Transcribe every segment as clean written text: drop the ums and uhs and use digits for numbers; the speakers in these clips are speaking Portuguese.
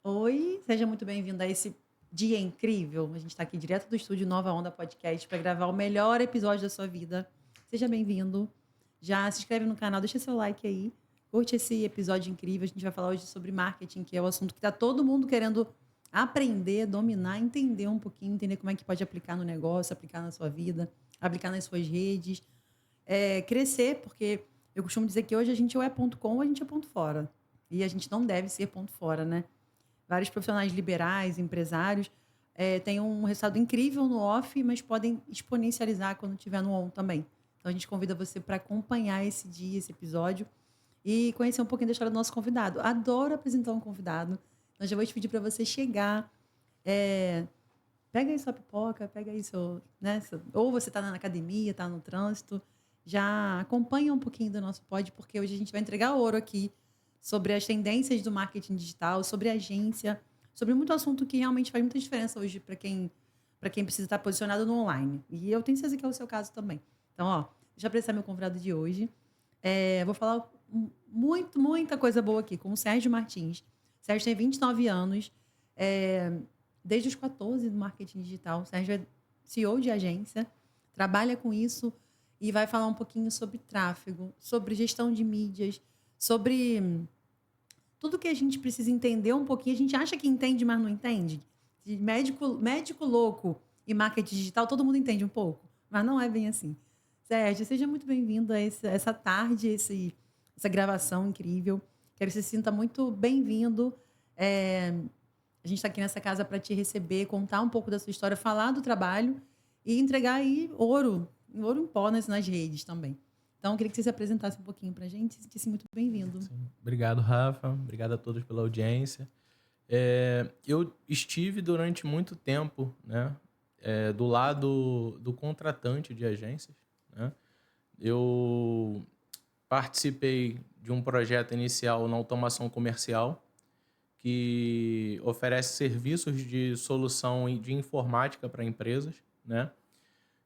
Oi, seja muito bem-vindo a esse dia incrível. A gente está aqui direto do estúdio Nova Onda Podcast para gravar o melhor episódio da sua vida. Seja bem-vindo. Já se inscreve no canal, deixa seu like aí. Curte esse episódio incrível. A gente vai falar hoje sobre marketing, que é o assunto que está todo mundo querendo aprender, dominar, entender um pouquinho, entender como é que pode aplicar no negócio, aplicar na sua vida, aplicar nas suas redes, crescer, porque eu costumo dizer que hoje a gente ou é ponto com ou a gente é ponto fora. E a gente não deve ser ponto fora, né? Vários profissionais liberais, empresários, têm um resultado incrível no off, mas podem exponencializar quando tiver no on também. Então a gente convida você para acompanhar esse dia, esse episódio e conhecer um pouquinho da história do nosso convidado. Adoro apresentar um convidado. Então já vou te pedir para você chegar. é, Pega aí sua pipoca, pega aí seu, né, ou você está na academia, está no trânsito, já acompanha um pouquinho do nosso pod, porque hoje a gente vai entregar ouro aqui sobre as tendências do marketing digital, sobre agência, sobre muito assunto que realmente faz muita diferença hoje para quem precisa estar posicionado no online. E eu tenho certeza que é o seu caso também. Então, ó, deixa eu apresentar meu convidado de hoje. Vou falar muita coisa boa aqui com o Sérgio Martins. O Sérgio tem 29 anos. É, Desde os 14 do marketing digital. O Sérgio é CEO de agência, trabalha com isso e vai falar um pouquinho sobre tráfego, sobre gestão de mídias, sobre tudo que a gente precisa entender um pouquinho. A gente acha que entende, mas não entende. De médico louco e marketing digital, todo mundo entende um pouco, mas não é bem assim. Sérgio, seja muito bem-vindo a essa tarde, essa gravação incrível. Quero que você se sinta muito bem-vindo. É, a gente está aqui nessa casa para te receber, contar um pouco da sua história, falar do trabalho e entregar aí ouro em pó nas redes também. Então, eu queria que você se apresentasse um pouquinho para a gente, se sentisse muito bem-vindo. Sim. Obrigado, Rafa. Obrigado a todos pela audiência. Eu estive durante muito tempo, né, do lado do contratante de agências, né? Eu participei de um projeto inicial na automação comercial que oferece serviços de solução de informática para empresas, né?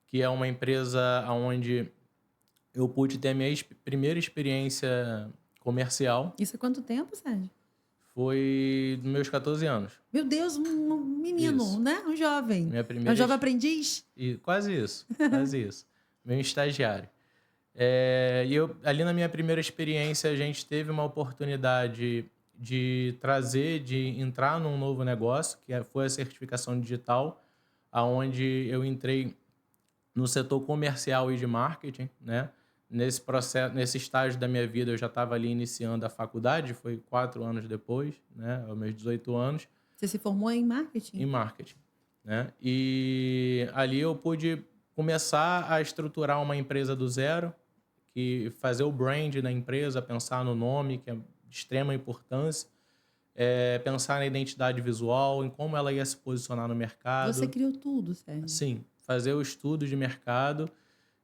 Que é uma empresa onde eu pude ter a minha primeira experiência comercial. Isso há quanto tempo, Sérgio? Foi nos meus 14 anos. Meu Deus, um menino, Isso. né? Um jovem. Minha É um primeira. jovem aprendiz? E quase isso, quase isso. Meu estagiário. E eu, ali na minha primeira experiência, a gente teve uma oportunidade de entrar num novo negócio, foi a certificação digital, aonde eu entrei no setor comercial e de marketing, né? Nesse processo, nesse estágio da minha vida, eu já estava ali iniciando a faculdade, foi 4 anos depois, né? Aos meus 18 anos, Você se formou em em marketing? marketing, né? E ali eu pude começar a estruturar uma empresa do zero, que fazer o brand da empresa, pensar no nome, que é de extrema importância, pensar na identidade visual, em como ela ia se posicionar no Você mercado. criou tudo, Sérgio. Sim, fazer o estudo de mercado.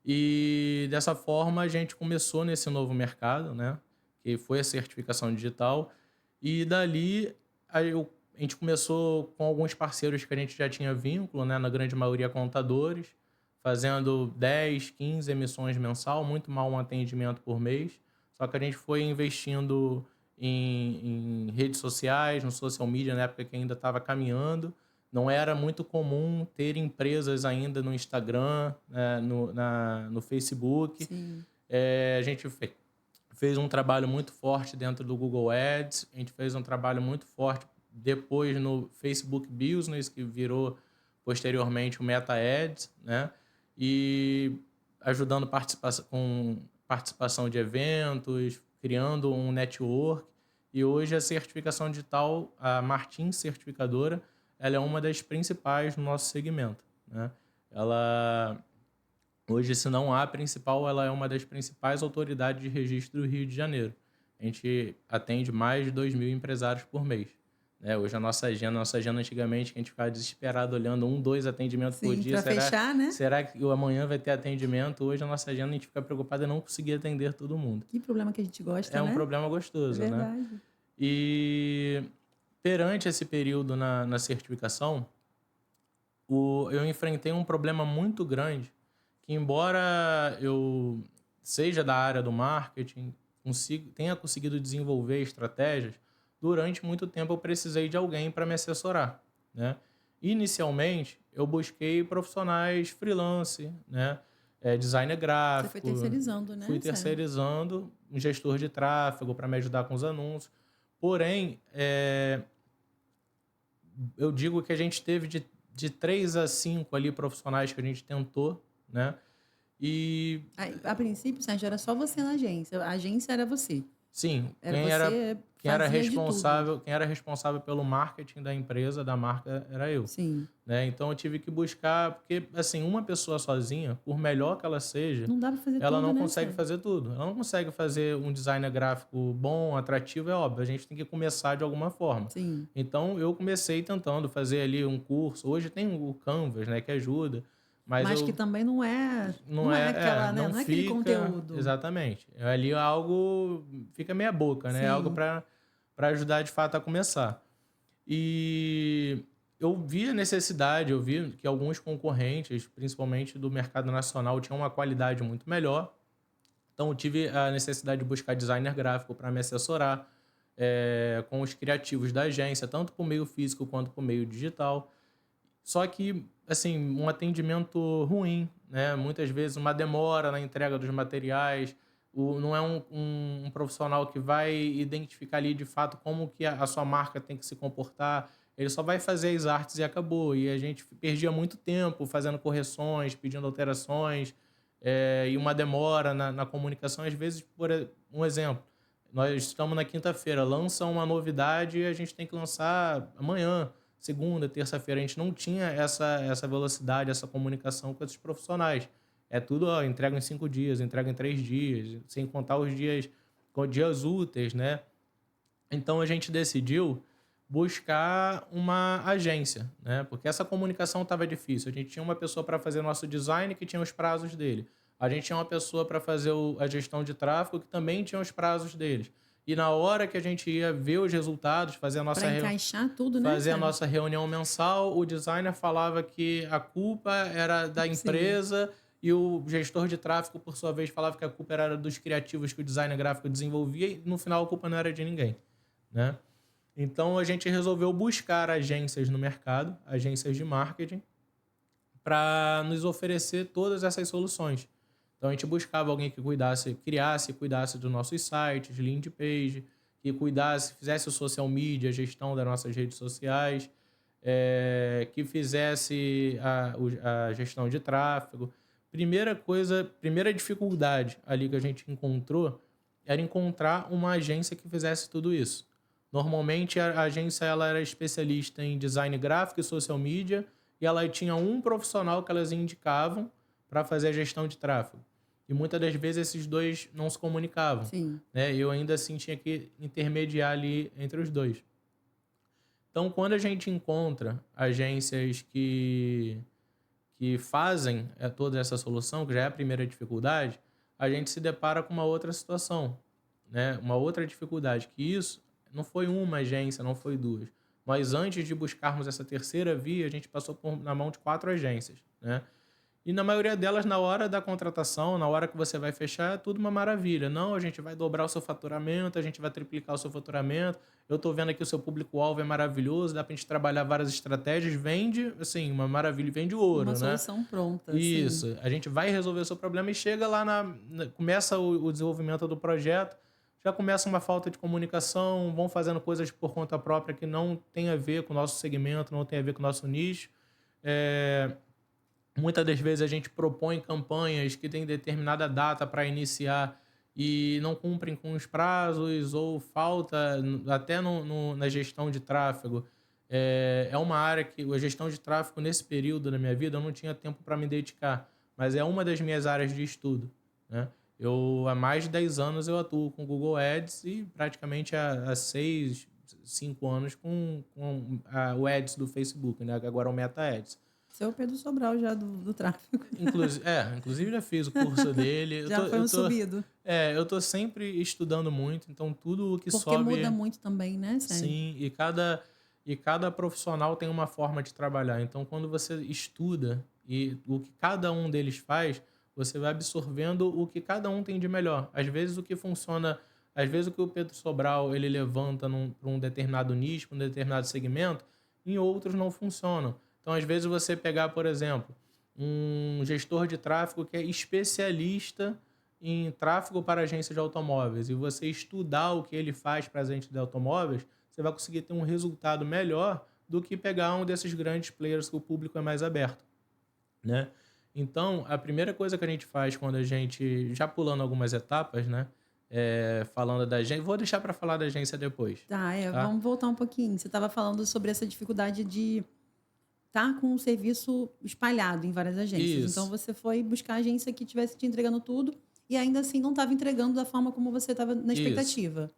E dessa forma a gente começou nesse novo mercado, né? Que foi a certificação digital. E dali a gente começou com alguns parceiros que a gente já tinha vínculo, né? Na grande maioria contadores, fazendo 10, 15 emissões mensal, muito mal um atendimento por mês. Só que a gente foi investindo em redes sociais, no social media, na época que ainda estava caminhando. Não era muito comum ter empresas ainda no Instagram, no Facebook. Sim. A gente fez um trabalho muito forte dentro do Google Ads, a gente fez um trabalho muito forte depois no Facebook Business, que virou posteriormente o Meta Ads, né? E ajudando com participação de eventos, criando um network. E hoje a certificação digital, a Martins Certificadora, ela é uma das principais no nosso segmento, né? Ela, hoje, se não a principal, ela é uma das principais autoridades de registro do Rio de Janeiro. A gente atende mais de 2.000 empresários por mês, né? Hoje a nossa agenda antigamente, que a gente ficava desesperado olhando 2 atendimentos por Sim, dia. para fechar, né? Será que o amanhã vai ter atendimento? Hoje a nossa agenda a gente fica preocupado em não conseguir atender todo mundo. Que problema que a gente gosta, É um né? problema É gostoso, né? verdade. E perante esse período na certificação, eu enfrentei um problema muito grande, que embora eu seja da área do marketing, tenha conseguido desenvolver estratégias, durante muito tempo eu precisei de alguém para me assessorar, né? Inicialmente, eu busquei profissionais freelance, né? Designer Você foi gráfico, terceirizando, fui né? Certo. terceirizando um gestor de tráfego para me ajudar com os anúncios. Porém, eu digo que a gente teve de 3 a 5 ali profissionais que a gente tentou, né? E Aí, a princípio, Sérgio, era só você na agência. A agência era você. sim, Era você, fazia de tudo. quem era responsável pelo marketing da empresa, da marca, era eu, Sim. né? Então eu tive que buscar, porque assim, uma pessoa sozinha, por melhor que ela seja, Não dá para fazer ela tudo, não né, consegue Sérgio? fazer tudo. Ela não consegue fazer um design gráfico bom, atrativo, é óbvio. A gente tem que começar de alguma forma. Sim. Então eu comecei tentando fazer ali um curso. Hoje tem o Canvas, né, que ajuda, mas Mas que eu também não é, não não é é, aquela, né? não Não é aquele fica conteúdo. exatamente. Ali algo fica meia boca, né? Algo Sim. para ajudar de fato a começar. E eu vi a necessidade, eu vi que alguns concorrentes, principalmente do mercado nacional, tinham uma qualidade muito melhor. Então, eu tive a necessidade de buscar designer gráfico para me assessorar com os criativos da agência, tanto por meio físico quanto por meio digital. Só que, assim, um atendimento ruim, né? Muitas vezes uma demora na entrega dos materiais, não é um profissional que vai identificar ali de fato como que a sua marca tem que se comportar. Ele só vai fazer as artes e acabou. E a gente perdia muito tempo fazendo correções, pedindo alterações, e uma demora na comunicação. Às vezes, um exemplo, nós estamos na quinta-feira, lança uma novidade e a gente tem que lançar amanhã, segunda, terça-feira. A gente não tinha essa velocidade, essa comunicação com esses profissionais. É tudo, ó, entrega em 5 dias, entrega em 3 dias, sem contar os dias, com dias úteis, né? Então a gente decidiu buscar uma agência, né? Porque essa comunicação estava difícil. A gente tinha uma pessoa para fazer nosso design que tinha os prazos dele. A gente tinha uma pessoa para fazer a gestão de tráfego que também tinha os prazos deles. E na hora que a gente ia ver os resultados, Para encaixar tudo, né, fazer a Sérgio? nossa reunião mensal, o designer falava que a culpa era da Sim. empresa e o gestor de tráfego, por sua vez, falava que a culpa era dos criativos que o designer gráfico desenvolvia e no final a culpa não era de ninguém, né? Então a gente resolveu buscar agências no mercado, agências de marketing, para nos oferecer todas essas soluções. Então a gente buscava alguém que criasse e cuidasse dos nossos sites, landing page, que cuidasse, fizesse o social media, a gestão das nossas redes sociais, que fizesse a gestão de tráfego. Primeira dificuldade ali que a gente encontrou era encontrar uma agência que fizesse tudo isso. Normalmente a agência ela era especialista em design gráfico e social media e ela tinha um profissional que elas indicavam para fazer a gestão de tráfego. E muitas das vezes esses dois não se comunicavam, Sim. né? Eu ainda assim tinha que intermediar ali entre os dois. Então, quando a gente encontra agências que fazem toda essa solução, que já é a primeira dificuldade, a gente se depara com uma outra situação, né? Uma outra dificuldade, que isso não foi uma agência, não foi duas. Mas antes de buscarmos essa terceira via, a gente passou na mão de 4 agências, né? E na maioria delas, na hora da contratação, na hora que você vai fechar, é tudo uma maravilha. Não, a gente vai dobrar o seu faturamento, a gente vai triplicar o seu faturamento. Eu estou vendo aqui o seu público-alvo é maravilhoso, dá para a gente trabalhar várias estratégias. Vende, assim, uma maravilha, vende Uma ouro, né? solução pronta, sim. Isso, a gente vai resolver o seu problema e chega lá começa o desenvolvimento do projeto, já começa uma falta de comunicação, vão fazendo coisas por conta própria que não tem a ver com o nosso segmento, não tem a ver com o nosso nicho. Muitas das vezes a gente propõe campanhas que têm determinada data para iniciar e não cumprem com os prazos ou falta até na gestão de tráfego. É uma área que a gestão de tráfego nesse período da minha vida eu não tinha tempo para me dedicar, mas é uma das minhas áreas de estudo, né? Há mais de 10 anos eu atuo com Google Ads e praticamente há 6, 5 anos o Ads do Facebook, né? Agora é o Meta Ads. Você é o Pedro Sobral já do tráfico. Inclusive já fiz o curso dele. Já foi um subido. Eu tô sempre estudando muito, então tudo o que Porque muda sobe. muito também, né, Sérgio? Sim, e cada profissional tem uma forma de trabalhar. Então, quando você estuda e o que cada um deles faz, você vai absorvendo o que cada um tem de melhor. Às vezes, o que funciona Às vezes o que o Pedro Sobral ele levanta para um determinado nicho, para um determinado segmento, em outros não funcionam. Então, às vezes, você pegar, por exemplo, um gestor de tráfego que é especialista em tráfego para agência de automóveis e você estudar o que ele faz para agência de automóveis, você vai conseguir ter um resultado melhor do que pegar um desses grandes players que o público é mais aberto, né? Então, a primeira coisa que a gente faz quando a gente, já pulando algumas etapas, né? Falando da agência, vou deixar para falar da agência depois, Tá, tá? vamos voltar um pouquinho. Você estava falando sobre essa dificuldade de estar com o serviço espalhado em várias agências. Então, Isso, você foi buscar a agência que estivesse te entregando tudo e ainda assim não estava entregando da forma como você estava na isso. expectativa.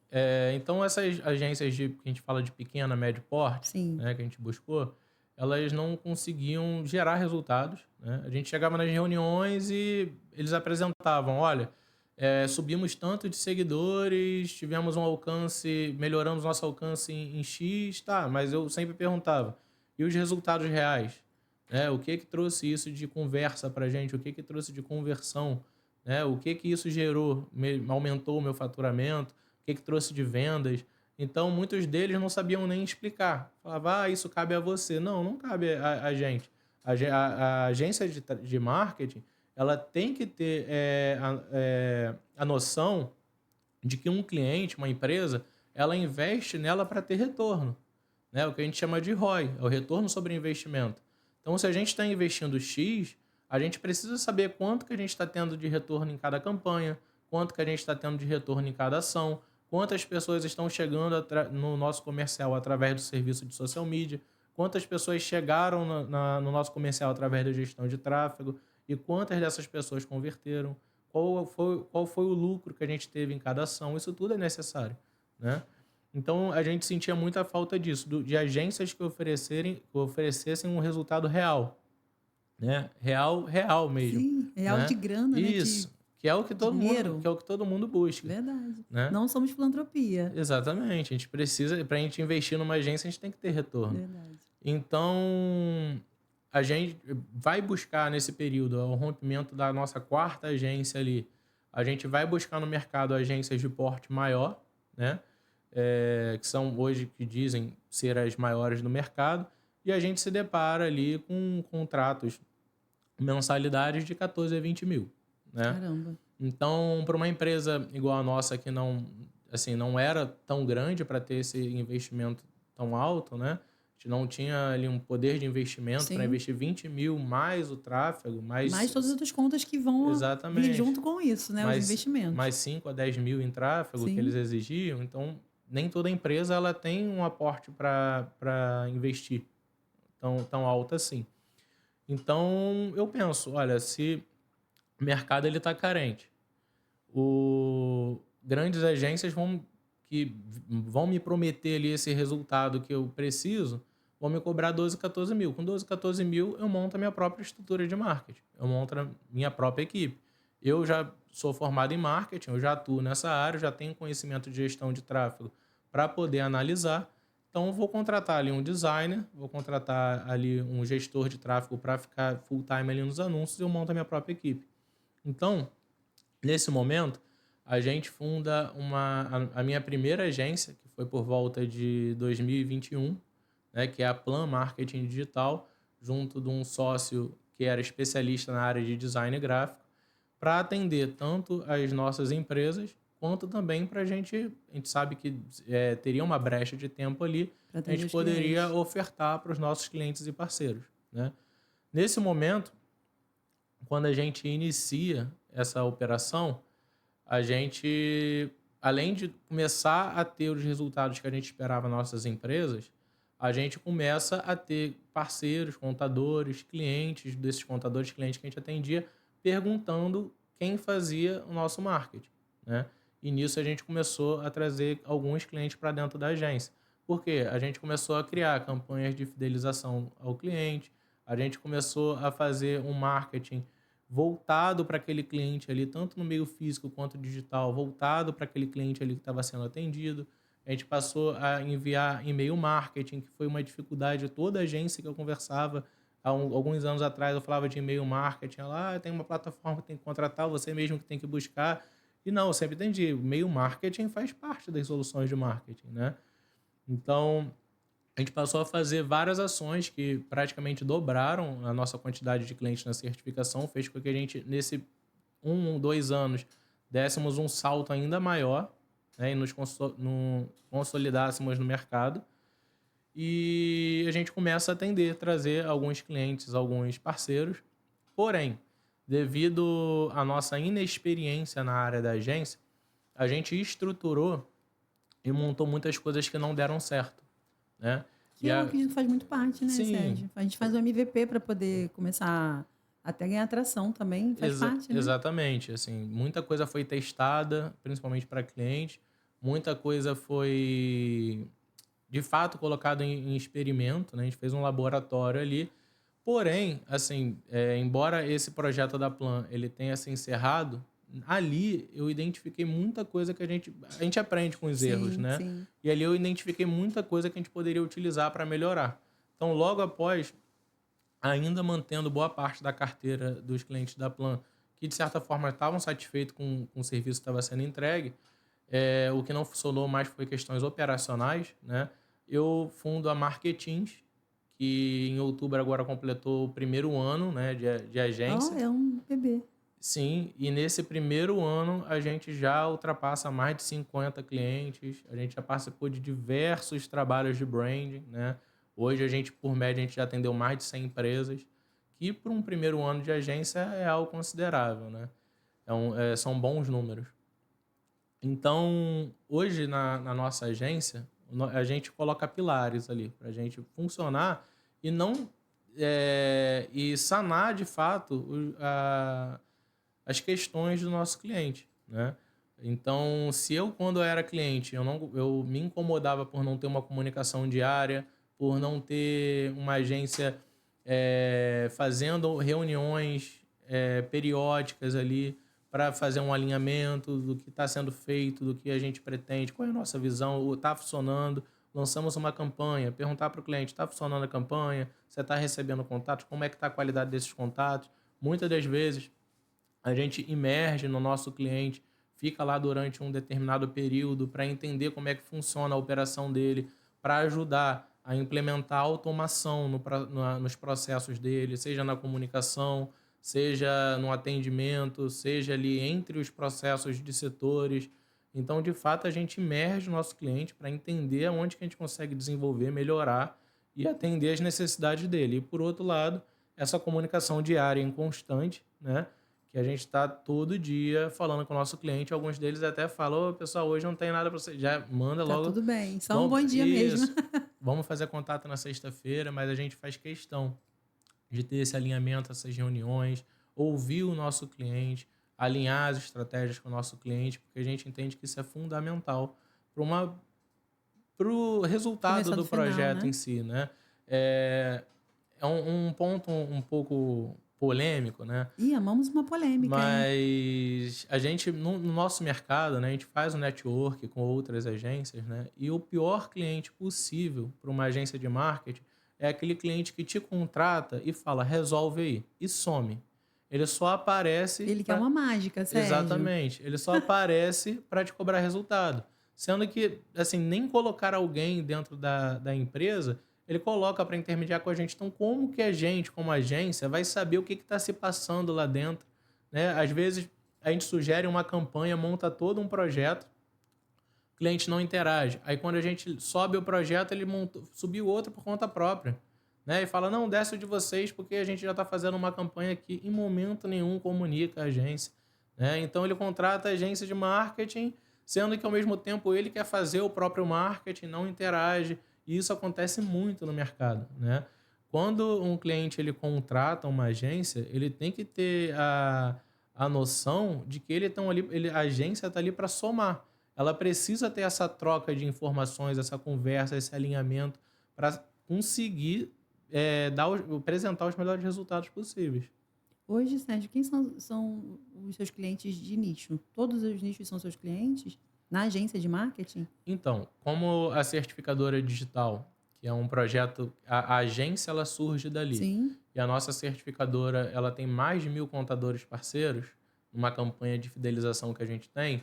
Então, essas agências que a gente fala de pequena, médio porte, Sim. né, que a gente buscou, elas não conseguiam gerar resultados, né? A gente chegava nas reuniões e eles apresentavam, olha, subimos tanto de seguidores, tivemos um alcance, melhoramos nosso alcance em X, tá, mas eu sempre perguntava, e os resultados reais? Né? O que trouxe isso de conversa para a gente? O que trouxe de conversão? Né? O que isso gerou? Aumentou o meu faturamento? O que trouxe de vendas? Então, muitos deles não sabiam nem explicar. Falava, isso cabe a você. Não, não cabe a gente. A agência de marketing, ela tem que ter a noção de que um cliente, uma empresa, ela investe nela para ter retorno, né? O que a gente chama de ROI, é o retorno sobre investimento. Então, se a gente está investindo X, a gente precisa saber quanto que a gente está tendo de retorno em cada campanha, quanto que a gente está tendo de retorno em cada ação, quantas pessoas estão chegando no nosso comercial através do serviço de social media, quantas pessoas chegaram no nosso comercial através da gestão de tráfego e quantas dessas pessoas converteram, qual foi o lucro que a gente teve em cada ação. Isso tudo é necessário, né? Então, a gente sentia muita falta disso, de agências que oferecessem um resultado real, né? Real, real mesmo, Sim, real de né? grana, né? De Isso, que é o que todo mundo, que dinheiro. é o que todo mundo busca, Verdade. né? Não somos filantropia. Exatamente. A gente precisa, para a gente investir numa agência, a gente tem que ter retorno. Verdade. Então, a gente vai buscar nesse período o rompimento da nossa quarta agência ali. A gente vai buscar no mercado agências de porte maior, né? Que são hoje que dizem ser as maiores do mercado, e a gente se depara ali com contratos, mensalidades de 14 a 20 mil, né? Caramba. Então, para uma empresa igual a nossa, que não, assim, não era tão grande para ter esse investimento tão alto, né? A gente não tinha ali um poder de investimento para Sim. investir 20 mil mais o tráfego, Mais mais. todas as outras contas que vão vir Exatamente. junto com isso, né? Os Mais investimentos. 5 a 10 mil em tráfego que eles Sim. exigiam. Então, nem toda empresa ela tem um aporte para investir tão alto assim. Então, eu penso, olha, se o mercado está carente, grandes agências vão me prometer ali esse resultado que eu preciso, vão me cobrar 12, 14 mil. Com 12, 14 mil, eu monto a minha própria estrutura de marketing. Eu monto a minha própria equipe. Eu já sou formado em marketing, eu já atuo nessa área, já tenho conhecimento de gestão de tráfego para poder analisar. Então, eu vou contratar ali um designer, vou contratar ali um gestor de tráfego para ficar full time ali nos anúncios e eu monto a minha própria equipe. Então, nesse momento, a gente funda a minha primeira agência, que foi por volta de 2021, né, que é a Plan Marketing Digital, junto de um sócio que era especialista na área de design gráfico, para atender tanto as nossas empresas, quanto também para a gente sabe que teria uma brecha de tempo ali, Para a atender gente os poderia clientes. ofertar para os nossos clientes e parceiros, né? Nesse momento, quando a gente inicia essa operação, a gente, além de começar a ter os resultados que a gente esperava nas nossas empresas, a gente começa a ter parceiros, contadores, clientes, desses contadores, clientes que a gente atendia, perguntando quem fazia o nosso marketing, né? E nisso a gente começou a trazer alguns clientes para dentro da agência. Por quê? A gente começou a criar campanhas de fidelização ao cliente, a gente começou a fazer um marketing voltado para aquele cliente ali, tanto no meio físico quanto digital, voltado para aquele cliente ali que estava sendo atendido. A gente passou a enviar e-mail marketing, que foi uma dificuldade de toda agência que eu conversava. Alguns anos atrás eu falava de e-mail marketing, lá tem uma plataforma que tem que contratar, você mesmo que tem que buscar. E não, eu sempre entendi, o meio marketing faz parte das soluções de marketing, né? Então, a gente passou a fazer várias ações que praticamente dobraram a nossa quantidade de clientes na certificação, fez com que a gente, nesse 2 anos, dessemos um salto ainda maior, né, e nos consolidássemos no mercado. E a gente começa a atender, trazer alguns clientes, alguns parceiros. Porém, devido à nossa inexperiência na área da agência, a gente estruturou e montou muitas coisas que não deram certo, né? Que eu acredito que faz muito parte, né, Sim, Sérgio? A gente faz o MVP para poder começar até ganhar atração também, faz parte, né? exatamente. Assim, muita coisa foi testada, principalmente para cliente. Muita coisa foi, de fato, colocada em experimento, né? A gente fez um laboratório ali. Porém, assim, embora esse projeto da Plan ele tenha se encerrado, ali eu identifiquei muita coisa que a gente aprende com os erros, Sim, né? sim. E ali eu identifiquei muita coisa que a gente poderia utilizar para melhorar. Então, logo após, ainda mantendo boa parte da carteira dos clientes da Plan, que de certa forma estavam satisfeitos com o serviço que estava sendo entregue, o que não funcionou mais foi questões operacionais, né? Eu fundo a Marketins, que em outubro agora completou o primeiro ano, né, de Ó, agência. é um bebê. Sim, e nesse primeiro ano a gente já ultrapassa mais de 50 clientes, a gente já participou de diversos trabalhos de branding, né? Hoje a gente, por média, a gente já atendeu mais de 100 empresas, que para um primeiro ano de agência é algo considerável, né? São bons números. Então, hoje na nossa agência, a gente coloca pilares ali para a gente funcionar e não e sanar de fato as questões do nosso cliente, né? Então, se eu, quando eu era cliente, eu me incomodava por não ter uma comunicação diária, por não ter uma agência fazendo reuniões periódicas ali para fazer um alinhamento do que está sendo feito, do que a gente pretende, qual é a nossa visão, está funcionando. Lançamos uma campanha, perguntar para o cliente, está funcionando a campanha? Você está recebendo contatos? Como é que está a qualidade desses contatos? Muitas das vezes, a gente imerge no nosso cliente, fica lá durante um determinado período para entender como é que funciona a operação dele, para ajudar a implementar automação nos processos dele, seja na comunicação, seja no atendimento, seja ali entre os processos de setores. Então, de fato, a gente imerge o nosso cliente para entender onde que a gente consegue desenvolver, melhorar e atender as necessidades dele. E, por outro lado, essa comunicação diária e constante, né? Que a gente está todo dia falando com o nosso cliente. Alguns deles até falam: ô, pessoal, hoje não tem nada para você. Já manda Tá logo. tudo bem. Só um bom dia mesmo. Isso. Vamos fazer contato na sexta-feira, mas a gente faz questão de ter esse alinhamento, essas reuniões, ouvir o nosso cliente, alinhar as estratégias com o nosso cliente, porque a gente entende que isso é fundamental para o resultado do Final, projeto né? em si, né? É um ponto um pouco polêmico, né? Ih, amamos uma polêmica, hein? Mas a gente, no nosso mercado, né, a gente faz um network com outras agências, né? E o pior cliente possível para uma agência de marketing é aquele cliente que te contrata e fala, resolve aí, e some. Ele só aparece... Ele quer uma mágica, Sérgio. Exatamente. Ele só aparece para te cobrar resultado. Sendo que, assim, nem colocar alguém dentro da empresa, ele coloca para intermediar com a gente. Então, como que a gente, como agência, vai saber o que está se passando lá dentro? Né? Às vezes, a gente sugere uma campanha, monta todo um projeto, o cliente não interage. Aí, quando a gente sobe o projeto, ele subiu outro por conta própria. Né? E fala, não, desce o de vocês, porque a gente já está fazendo uma campanha que em momento nenhum comunica a agência. Né? Então, ele contrata a agência de marketing, sendo que, ao mesmo tempo, ele quer fazer o próprio marketing, não interage. E isso acontece muito no mercado, né? Quando um cliente ele contrata uma agência, ele tem que ter a noção de que a agência está ali para somar. Ela precisa ter essa troca de informações, essa conversa, esse alinhamento para conseguir apresentar os melhores resultados possíveis. Hoje, Sérgio, quem são os seus clientes de nicho? Todos os nichos são seus clientes? Na agência de marketing? Então, como a certificadora digital, que é um projeto, a agência ela surge dali. Sim. E a nossa certificadora ela tem mais de 1.000 contadores parceiros, numa campanha de fidelização que a gente tem,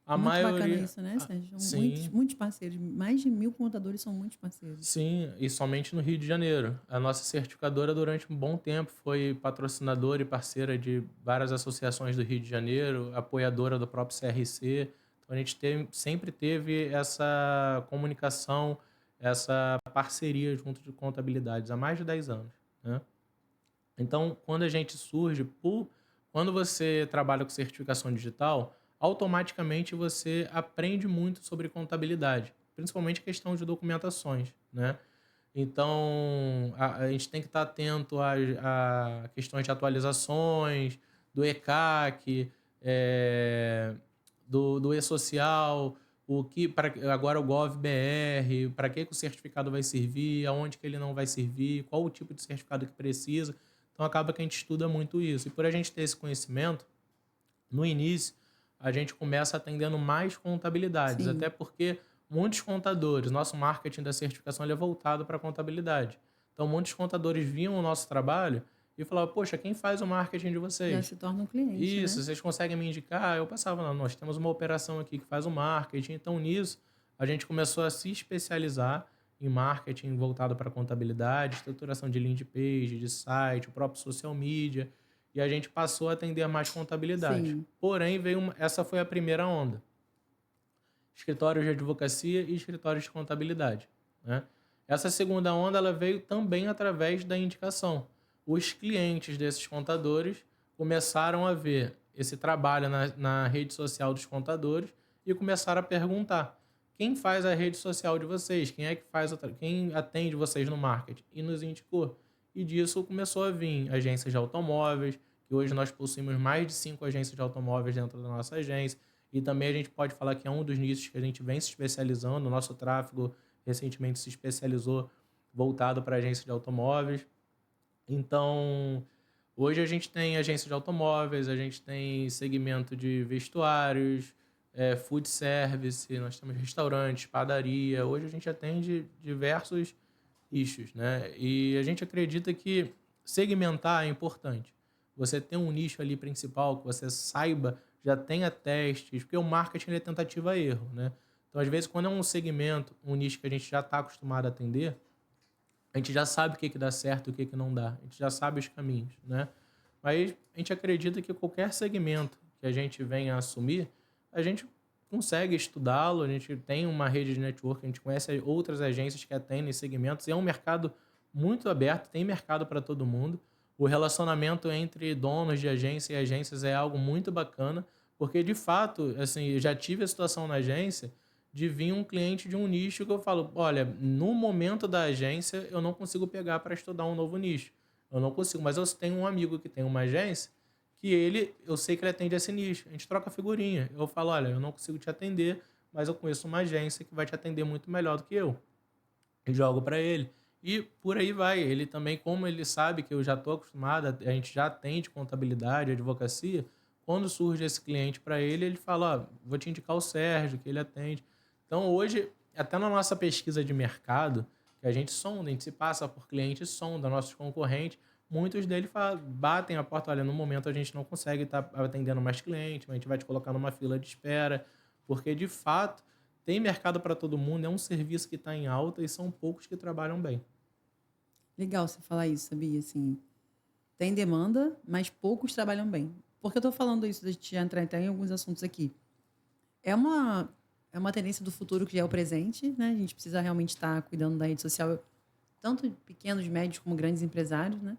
a Muito bacana maioria... isso, né, Sérgio? Sim, Muitos parceiros. Mais de 1.000 contadores são muitos parceiros. sim, e somente no Rio de Janeiro. A nossa certificadora, durante um bom tempo, foi patrocinadora e parceira de várias associações do Rio de Janeiro, apoiadora do próprio CRC. Então, a gente sempre teve essa comunicação, essa parceria junto de contabilidades há mais de 10 anos, né? Então, quando a gente surge, quando você trabalha com certificação digital, automaticamente você aprende muito sobre contabilidade, principalmente questão de documentações, né? Então, a gente tem que estar atento a questões de atualizações, do ECAC, do E-Social, agora o GovBR, para que o certificado vai servir, aonde que ele não vai servir, qual o tipo de certificado que precisa. Então, acaba que a gente estuda muito isso. E por a gente ter esse conhecimento, no início, a gente começa atendendo mais contabilidades, Sim. até porque muitos contadores, nosso marketing da certificação ele é voltado para a contabilidade. Então, muitos contadores viam o nosso trabalho e falavam, poxa, quem faz o marketing de Já vocês? se torna um cliente, Isso, né? vocês conseguem me indicar? Eu passava, não, nós temos uma operação aqui que faz o marketing. Então, nisso, a gente começou a se especializar em marketing voltado para contabilidade, estruturação de landing page, de site, o próprio social media, e a gente passou a atender mais contabilidade. Sim. Porém, essa foi a primeira onda. Escritórios de advocacia e escritórios de contabilidade, né? Essa segunda onda ela veio também através da indicação. Os clientes desses contadores começaram a ver esse trabalho na rede social dos contadores e começaram a perguntar: quem faz a rede social de vocês? Quem é que quem atende vocês no marketing? E nos indicou. E disso começou a vir agências de automóveis, que hoje nós possuímos mais de 5 agências de automóveis dentro da nossa agência. E também a gente pode falar que é um dos nichos que a gente vem se especializando. O nosso tráfego recentemente se especializou voltado para agência de automóveis. Então, hoje a gente tem agência de automóveis, a gente tem segmento de vestuários, food service, nós temos restaurantes, padaria. Hoje a gente atende diversos nichos, né? E a gente acredita que segmentar é importante. Você tem um nicho ali principal que você saiba, já tenha testes, porque o marketing ele é tentativa e erro, né? Então, às vezes, quando é um segmento, um nicho que a gente já está acostumado a atender, a gente já sabe o que dá certo e o que não dá. A gente já sabe os caminhos, né? Mas a gente acredita que qualquer segmento que a gente venha a assumir, a gente consegue estudá-lo, a gente tem uma rede de network, a gente conhece outras agências que atendem segmentos, e é um mercado muito aberto, tem mercado para todo mundo. O relacionamento entre donos de agência e agências é algo muito bacana, porque de fato, assim, eu já tive a situação na agência de vir um cliente de um nicho que eu falo, olha, no momento da agência eu não consigo pegar para estudar um novo nicho. Eu não consigo, mas eu tenho um amigo que tem uma agência que eu sei que ele atende esse nicho. A gente troca figurinha. Eu falo, olha, eu não consigo te atender, mas eu conheço uma agência que vai te atender muito melhor do que eu. Eu jogo para ele. E por aí vai. Ele também, como ele sabe que eu já estou acostumado, a gente já atende contabilidade, advocacia, quando surge esse cliente para ele, ele fala, ó, vou te indicar o Sérgio, que ele atende. Então, hoje, até na nossa pesquisa de mercado, que a gente sonda, a gente se passa por clientes, sonda nossos concorrentes, muitos deles batem a porta, olha, no momento a gente não consegue estar atendendo mais clientes, mas a gente vai te colocar numa fila de espera, porque, de fato, tem mercado para todo mundo, é um serviço que está em alta e são poucos que trabalham bem. Legal você falar isso, sabia? Assim, tem demanda, mas poucos trabalham bem. Por que eu estou falando isso? A gente já entrar até em alguns assuntos aqui. É uma tendência do futuro que já é o presente, né? A gente precisa realmente estar cuidando da rede social, tanto pequenos, médios, como grandes empresários, né?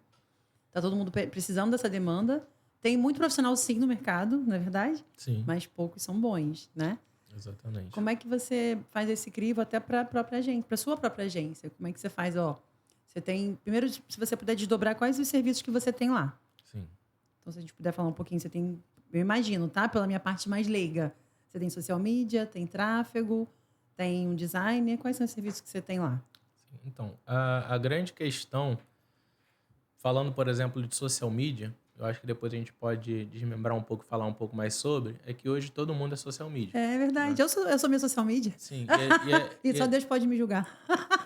Tá todo mundo precisando dessa demanda. Tem muito profissional, sim, no mercado, não é verdade? Sim. Mas poucos são bons, né? Exatamente. Como é que você faz esse crivo até para a própria agência, para sua própria agência? Como é que você faz, você tem... Primeiro, se você puder desdobrar, quais os serviços que você tem lá? Sim. Então, se a gente puder falar um pouquinho, você tem... Eu imagino, tá? Pela minha parte mais leiga. Você tem social media, tem tráfego, tem um designer. Quais são os serviços que você tem lá? Sim. Então, a grande questão, falando, por exemplo, de social media, eu acho que depois a gente pode desmembrar um pouco, falar um pouco mais sobre, é que hoje todo mundo é social media. É verdade. Né? Eu sou minha social media. Sim. E só Deus pode me julgar.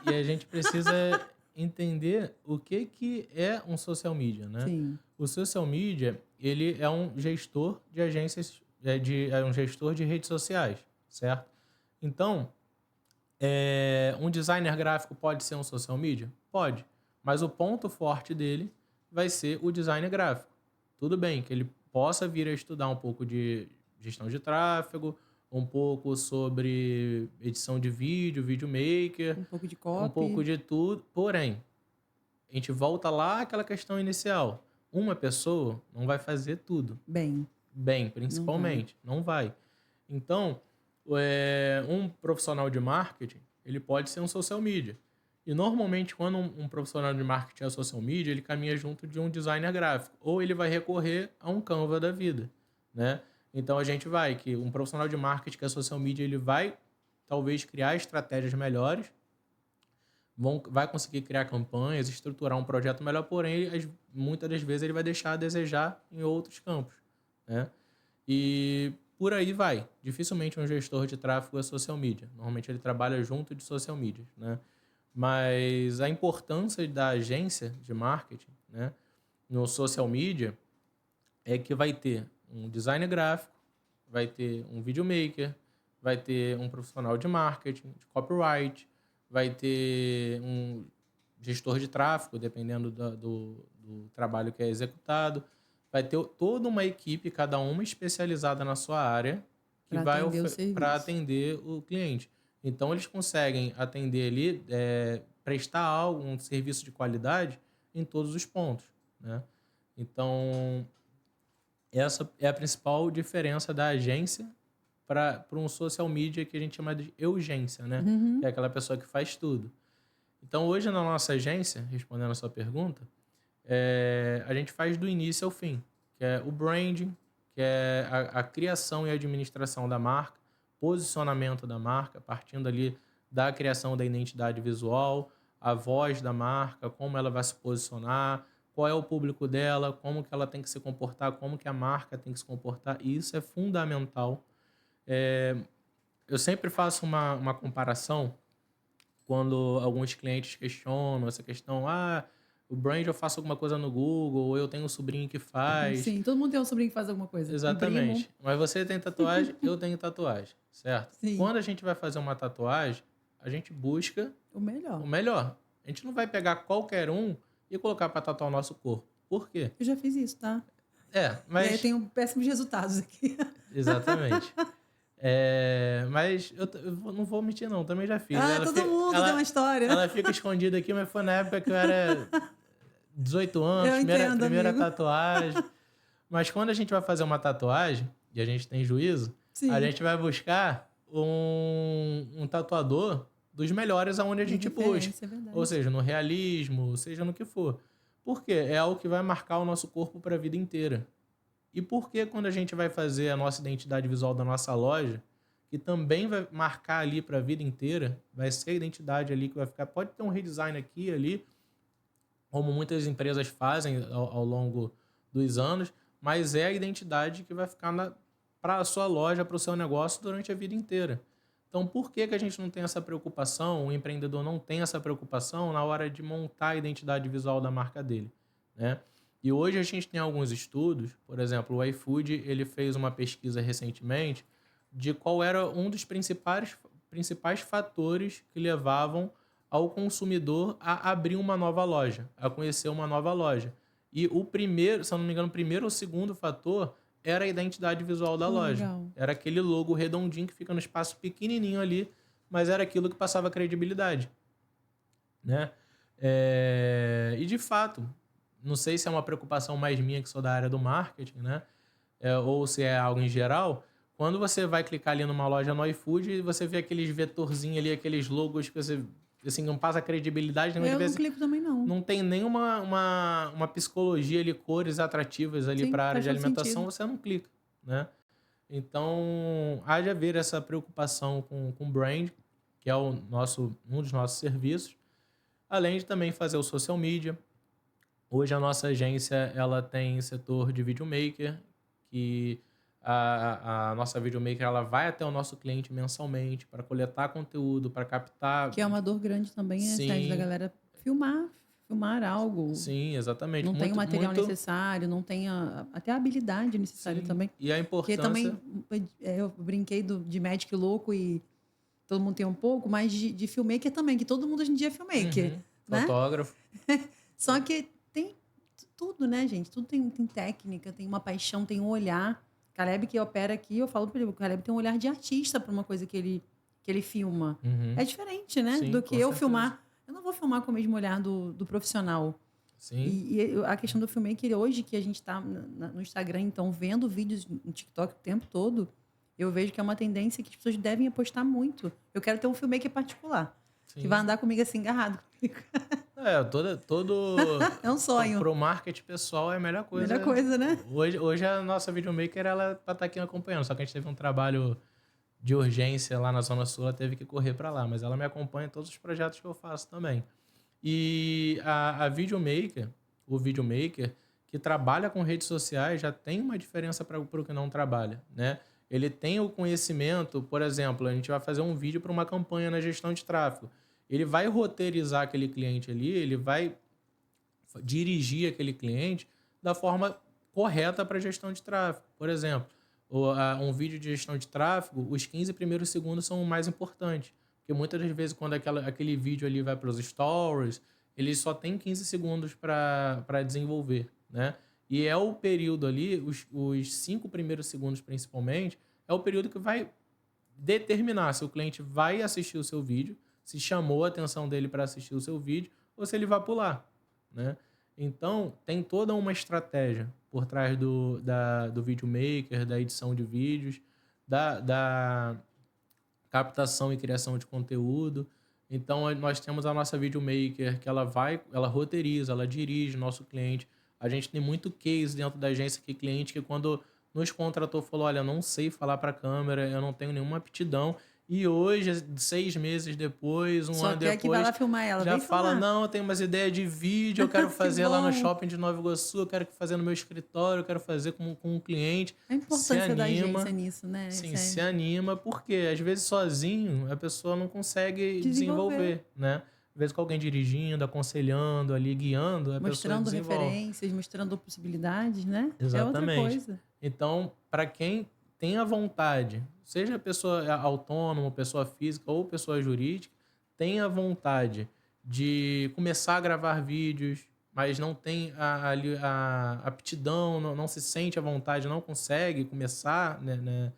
E a gente precisa entender o que é um social media, né? Sim. O social media, ele é um gestor de agências, é um gestor de redes sociais, certo? Então, um designer gráfico pode ser um social media? Pode. Mas o ponto forte dele vai ser o design gráfico. Tudo bem que ele possa vir a estudar um pouco de gestão de tráfego, um pouco sobre edição de vídeo, videomaker, Um pouco de um pouco copy. de tudo. Porém, a gente volta lá àquela questão inicial. Uma pessoa não vai fazer tudo. Bem, Bem, não vai. principalmente. Não vai. Então, um profissional de marketing, ele pode ser um social media. E normalmente, quando um profissional de marketing é social media, ele caminha junto de um designer gráfico. Ou ele vai recorrer a um Canva da vida, né? Então, a gente vai que um profissional de marketing que é social media, ele vai talvez criar estratégias melhores, vai conseguir criar campanhas, estruturar um projeto melhor, porém, muitas das vezes ele vai deixar a desejar em outros campos, né? E por aí vai. Dificilmente um gestor de tráfego é social media. Normalmente ele trabalha junto de social media, né? Mas a importância da agência de marketing, né, no social media é que vai ter um design gráfico, vai ter um videomaker, vai ter um profissional de marketing, de copyright, vai ter um gestor de tráfego, dependendo do trabalho que é executado. Vai ter toda uma equipe, cada uma especializada na sua área, que Para vai atender o para serviço. atender o cliente. Então, eles conseguem atender ali, prestar algo, um serviço de qualidade em todos os pontos, né? Então, essa é a principal diferença da agência para um social media que a gente chama de urgência, né? Que Uhum. é aquela pessoa que faz tudo. Então, hoje na nossa agência, respondendo a sua pergunta, a gente faz do início ao fim, que é o branding, que é a criação e administração da marca, posicionamento da marca, partindo ali da criação da identidade visual, a voz da marca, como ela vai se posicionar, qual é o público dela, como que ela tem que se comportar, como que a marca tem que se comportar, e isso é fundamental. É, eu sempre faço uma comparação quando alguns clientes questionam essa questão, o brand eu faço alguma coisa no Google, ou eu tenho um sobrinho que faz. Sim, todo mundo tem um sobrinho que faz alguma coisa. Um primo. Exatamente. Mas você tem tatuagem, eu tenho tatuagem, certo? Sim, Quando a gente vai fazer uma tatuagem, a gente busca o melhor. o melhor. A gente não vai pegar qualquer um e colocar para tatuar o nosso corpo. Por quê? Eu já fiz isso, tá? E aí eu Mas... tenho péssimos resultados aqui. Exatamente. Mas não vou mentir, não. Também já fiz. Ah, todo mundo tem uma história. Ela fica escondida aqui, mas foi na época que eu era 18 anos, Eu entendo, primeira amigo. tatuagem. Mas quando a gente vai fazer uma tatuagem, e a gente tem juízo, a Sim. gente vai buscar um tatuador dos melhores aonde a gente busca. Referência, é verdade. Ou seja, no realismo, seja no que for. Por quê? É algo que vai marcar o nosso corpo para a vida inteira. E por que quando a gente vai fazer a nossa identidade visual da nossa loja, que também vai marcar ali para a vida inteira, vai ser a identidade ali que vai ficar, pode ter um redesign aqui e ali, como muitas empresas fazem ao longo dos anos, mas é a identidade que vai ficar para a sua loja, para o seu negócio durante a vida inteira. Então, por que a gente não tem essa preocupação, o empreendedor não tem essa preocupação na hora de montar a identidade visual da marca dele, né? E hoje a gente tem alguns estudos, por exemplo, o iFood, ele fez uma pesquisa recentemente de qual era um dos principais fatores que levavam ao consumidor a abrir uma nova loja, a conhecer uma nova loja. E o primeiro, se eu não me engano, o primeiro ou segundo fator era a identidade visual da loja. Legal. Era aquele logo redondinho que fica no espaço pequenininho ali, mas era aquilo que passava credibilidade, né? E de fato, não sei se é uma preocupação mais minha que sou da área do marketing, né? Ou se é algo em geral. Quando você vai clicar ali numa loja no iFood, você vê aqueles vetorzinhos ali, aqueles logos que você assim, não passa credibilidade. Eu não clico também, não. Não tem nenhuma uma psicologia ali, cores atrativas ali Sim, para a área faz de todo alimentação, sentido. você não clica, né? Então, haja ver essa preocupação com brand, que é um dos nossos serviços, além de também fazer o social media. Hoje a nossa agência ela tem setor de videomaker, que a nossa videomaker ela vai até o nosso cliente mensalmente para coletar conteúdo, para captar. Que é uma dor grande também, é a da Sim, galera filmar filmar algo. Sim, exatamente. Não tem o Muito, material muito... necessário, não tem até a habilidade necessária Sim. também. E a Porque importância... também eu brinquei de médico louco e todo mundo tem um pouco, mas de filmmaker também, que todo mundo hoje em dia é filmmaker, né? Fotógrafo. Só que tem tudo, né, gente? Tudo tem técnica, tem uma paixão, tem um olhar. Caleb que opera aqui, eu falo para ele, o Caleb tem um olhar de artista para uma coisa que ele filma. É diferente, né? Sim, Do com que eu certeza. filmar. Eu não vou filmar com o mesmo olhar do profissional. Sim. E a questão do filmmaker hoje, que a gente está no Instagram, então, vendo vídeos no TikTok o tempo todo, eu vejo que é uma tendência que as pessoas devem apostar muito. Eu quero ter um filmmaker particular, que vai andar comigo assim, agarrado comigo. Todo... É um sonho. Pro marketing pessoal é a melhor coisa. Melhor coisa, né? Hoje a nossa videomaker, ela tá aqui acompanhando, só que a gente teve um trabalho de urgência lá na Zona Sul, ela teve que correr para lá, mas ela me acompanha em todos os projetos que eu faço também. E a videomaker, o videomaker que trabalha com redes sociais já tem uma diferença para o que não trabalha, né? Ele tem o conhecimento, por exemplo, a gente vai fazer um vídeo para uma campanha na gestão de tráfego. Ele vai roteirizar aquele cliente ali, ele vai dirigir aquele cliente da forma correta para a gestão de tráfego. Por exemplo, um vídeo de gestão de tráfego, os 15 primeiros segundos são o mais importante. Porque muitas das vezes, quando aquele vídeo ali vai para os stories, ele só tem 15 segundos para desenvolver, né? E é o período ali, os 5 primeiros segundos principalmente, é o período que vai determinar se o cliente vai assistir o seu vídeo, se chamou a atenção dele para assistir o seu vídeo, ou se ele vai pular, né? Então, tem toda uma estratégia por trás do videomaker, da edição de vídeos, da captação e criação de conteúdo. Então, nós temos a nossa videomaker, que ela roteiriza, ela dirige o nosso cliente. A gente tem muito case dentro da agência que cliente que quando nos contratou falou, olha, eu não sei falar para a câmera, eu não tenho nenhuma aptidão. E hoje, 6 meses depois, um Só ano quer que vai depois, lá filmar ela. já Vem fala, filmar. não, eu tenho umas ideias de vídeo, eu quero fazer lá no shopping de Nova Iguaçu, eu quero fazer no meu escritório, eu quero fazer com um cliente. A importância da agência nisso, né? Sim, se anima, porque às vezes sozinho a pessoa não consegue desenvolver, né? Às vezes com alguém dirigindo, aconselhando ali, guiando, a pessoa mostrando desenvolve. referências, mostrando possibilidades, né? Exatamente. É outra coisa. Então, para quem tem a vontade, seja pessoa autônoma, pessoa física ou pessoa jurídica, tem a vontade de começar a gravar vídeos, mas não tem a aptidão, não se sente à vontade, não consegue começar, né,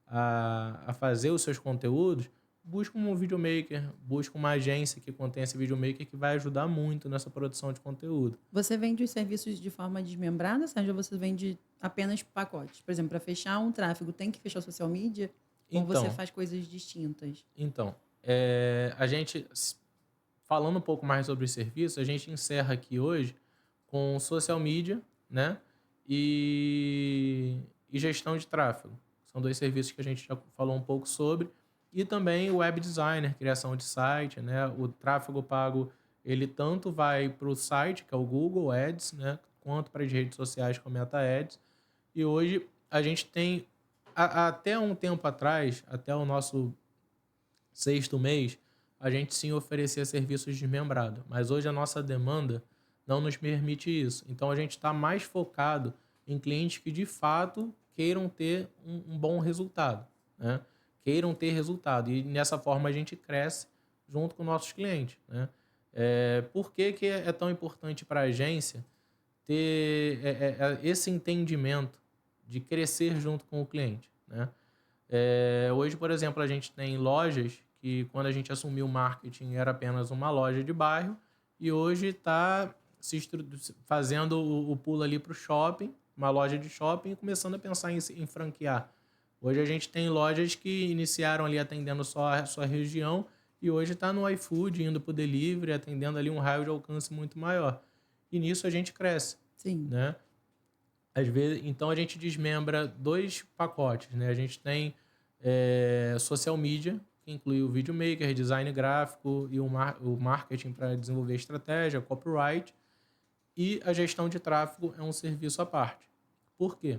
a fazer os seus conteúdos, busca um videomaker, busca uma agência que contém esse videomaker que vai ajudar muito nessa produção de conteúdo. Você vende os serviços de forma desmembrada, Sérgio, ou você vende apenas pacotes? Por exemplo, para fechar um tráfego, tem que fechar social media? Ou você faz coisas distintas? Então, a gente, falando um pouco mais sobre o serviço, a gente encerra aqui hoje com social media, né? E gestão de tráfego. São 2 serviços que a gente já falou um pouco sobre. E também o web designer, criação de site, né? O tráfego pago, ele tanto vai para o site, que é o Google Ads, né? Quanto para as redes sociais, como Meta Ads. E hoje a gente tem, até um tempo atrás, até o nosso 6º mês, a gente sim oferecia serviços desmembrados. Mas hoje a nossa demanda não nos permite isso. Então a gente está mais focado em clientes que de fato queiram ter um bom resultado, né? Queiram ter resultado. E nessa forma a gente cresce junto com nossos clientes, né? Por que é tão importante para a agência ter esse entendimento de crescer junto com o cliente, né? Hoje, por exemplo, a gente tem lojas que quando a gente assumiu o marketing era apenas uma loja de bairro e hoje está fazendo o pulo ali para o shopping, uma loja de shopping e começando a pensar em franquear. Hoje a gente tem lojas que iniciaram ali atendendo só a sua região e hoje está no iFood, indo para o delivery, atendendo ali um raio de alcance muito maior. E nisso a gente cresce. Sim. Né? Às vezes, então a gente desmembra 2 pacotes. Né? A gente tem social media, que inclui o videomaker, design gráfico e o marketing para desenvolver estratégia, copyright. E a gestão de tráfego é um serviço à parte. Por quê?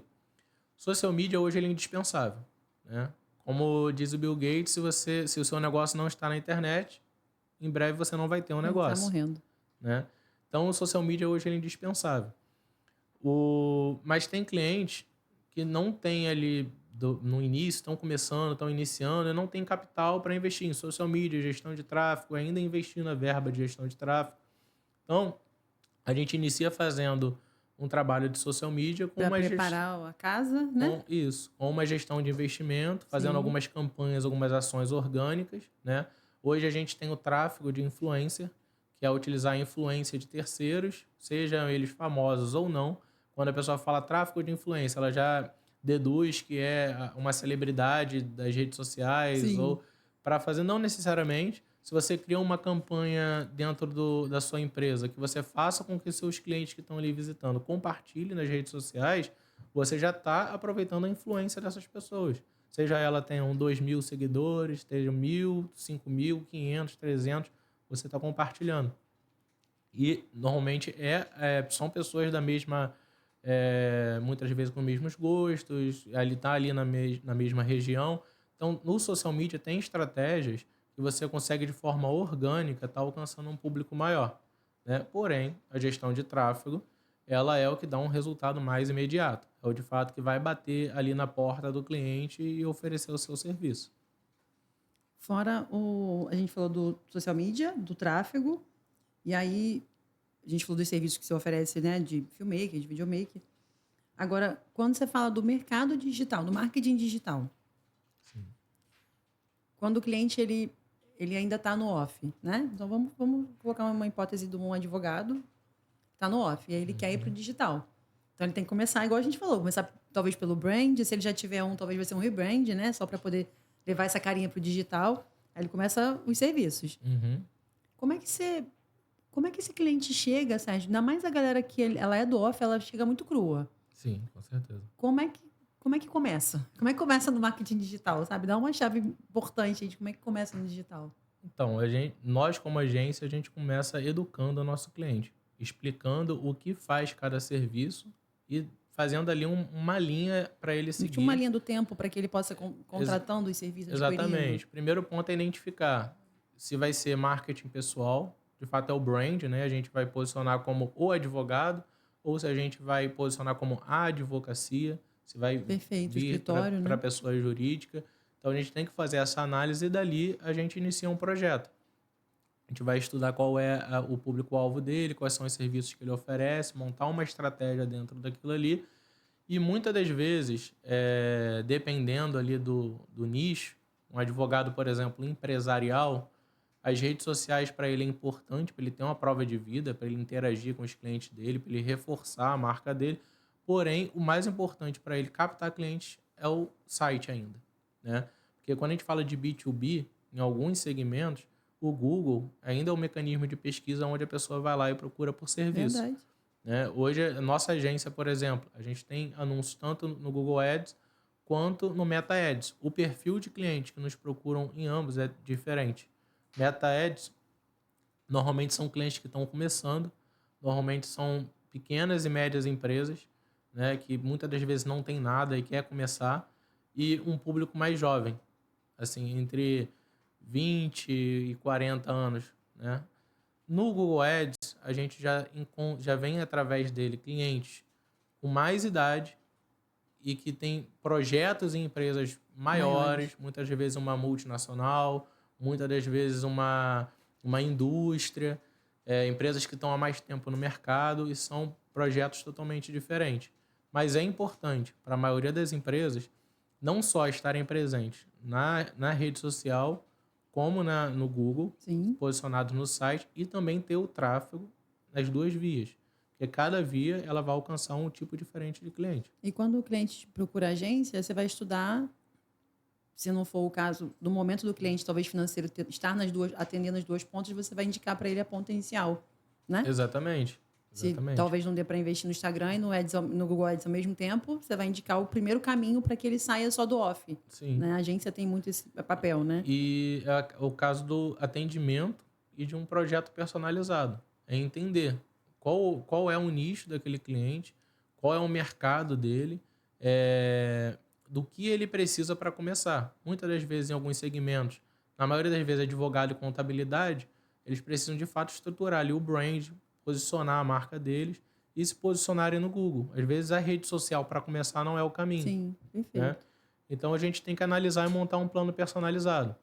Social media hoje ele é indispensável, né? Como diz o Bill Gates, se o seu negócio não está na internet, em breve você não vai ter um negócio. Está morrendo. Né? Então, o social media hoje ele é indispensável. Mas tem clientes que não têm ali no início, estão começando, estão iniciando, e não tem capital para investir em social media, gestão de tráfego, ainda investir na verba de gestão de tráfego. Então, a gente inicia fazendo um trabalho de social media com Para uma preparar a casa, né? com uma gestão de investimento, fazendo Sim. algumas campanhas, algumas ações orgânicas, né? Hoje a gente tem o tráfego de influencer, que é utilizar a influência de terceiros, sejam eles famosos ou não. Quando a pessoa fala tráfego de influência, ela já deduz que é uma celebridade das redes sociais Sim. ou para fazer, não necessariamente. Se você cria uma campanha dentro da sua empresa, que você faça com que seus clientes que estão ali visitando compartilhem nas redes sociais, você já está aproveitando a influência dessas pessoas. Seja ela tenham 2.000 seguidores, tenham 1.000, 5.000, 500, 300, você está compartilhando. E normalmente são pessoas da mesma, muitas vezes com os mesmos gostos, ali está ali na mesma região. Então, no social media tem estratégias que você consegue de forma orgânica estar alcançando um público maior, né? Porém, a gestão de tráfego, ela é o que dá um resultado mais imediato. É o de fato que vai bater ali na porta do cliente e oferecer o seu serviço. Fora a gente falou do social media, do tráfego, e aí a gente falou dos serviços que você oferece, né, de filmmaker, de videomaker. Agora, quando você fala do mercado digital, do marketing digital, Sim. quando o cliente ele ainda está no off, né? Então vamos colocar uma hipótese de um advogado está no off e aí ele quer ir para o digital. Então ele tem que começar, igual a gente falou, começar talvez pelo brand, se ele já tiver talvez vai ser um rebrand, né? Só para poder levar essa carinha para o digital. Aí ele começa os serviços. Uhum. Como é que esse cliente chega, Sérgio? Ainda mais a galera que ela é do off, ela chega muito crua. Sim, com certeza. Como é que começa? Como é que começa no marketing digital, sabe? Dá uma chave importante de como é que começa no digital. Então, nós como agência, a gente começa educando o nosso cliente, explicando o que faz cada serviço e fazendo ali uma linha para ele Tinha uma seguir. linha do tempo para que ele possa contratando os serviços, adquirindo. Exatamente. Primeiro ponto é identificar se vai ser marketing pessoal, de fato é o brand, né? A gente vai posicionar como o advogado, ou se a gente vai posicionar como a advocacia, se vai Perfeito, o vir escritório, para a né? pessoa jurídica. Então a gente tem que fazer essa análise e dali a gente inicia um projeto. A gente vai estudar qual é o público-alvo dele, quais são os serviços que ele oferece, montar uma estratégia dentro daquilo ali. E muitas das vezes, dependendo ali do nicho, um advogado, por exemplo, empresarial, as redes sociais para ele é importante, para ele ter uma prova de vida, para ele interagir com os clientes dele, para ele reforçar a marca dele. Porém, o mais importante para ele captar clientes é o site ainda, né? Porque quando a gente fala de B2B, em alguns segmentos, o Google ainda é um mecanismo de pesquisa onde a pessoa vai lá e procura por serviço, Verdade. né? Hoje, a nossa agência, por exemplo, a gente tem anúncios tanto no Google Ads quanto no Meta Ads. O perfil de clientes que nos procuram em ambos é diferente. Meta Ads, normalmente são clientes que estão começando, normalmente são pequenas e médias empresas, né, que muitas das vezes não tem nada e quer começar, e um público mais jovem, assim, entre 20 e 40 anos, né? No Google Ads, a gente já vem através dele clientes com mais idade e que tem projetos em empresas maiores, muitas vezes uma multinacional, muitas das vezes uma indústria, empresas que estão há mais tempo no mercado e são projetos totalmente diferentes. Mas é importante para a maioria das empresas não só estarem presentes na rede social, como no Google, Sim. posicionados no site, e também ter o tráfego nas duas vias. Porque cada via ela vai alcançar um tipo diferente de cliente. E quando o cliente te procura a agência, você vai estudar, se não for o caso, do momento do cliente, talvez financeiro, estar atendendo as duas pontas, você vai indicar para ele a ponta inicial, né? Exatamente. Se Exatamente. talvez não dê para investir no Instagram e no Google Ads ao mesmo tempo, você vai indicar o primeiro caminho para que ele saia só do off. Sim. Né? A agência tem muito esse papel, né? E o caso do atendimento e de um projeto personalizado. É entender qual é o nicho daquele cliente, qual é o mercado dele, do que ele precisa para começar. Muitas das vezes, em alguns segmentos, na maioria das vezes, advogado e contabilidade, eles precisam de fato estruturar ali o brand, posicionar a marca deles e se posicionarem no Google. Às vezes a rede social, para começar, não é o caminho. Sim, perfeito. Né? Então a gente tem que analisar e montar um plano personalizado.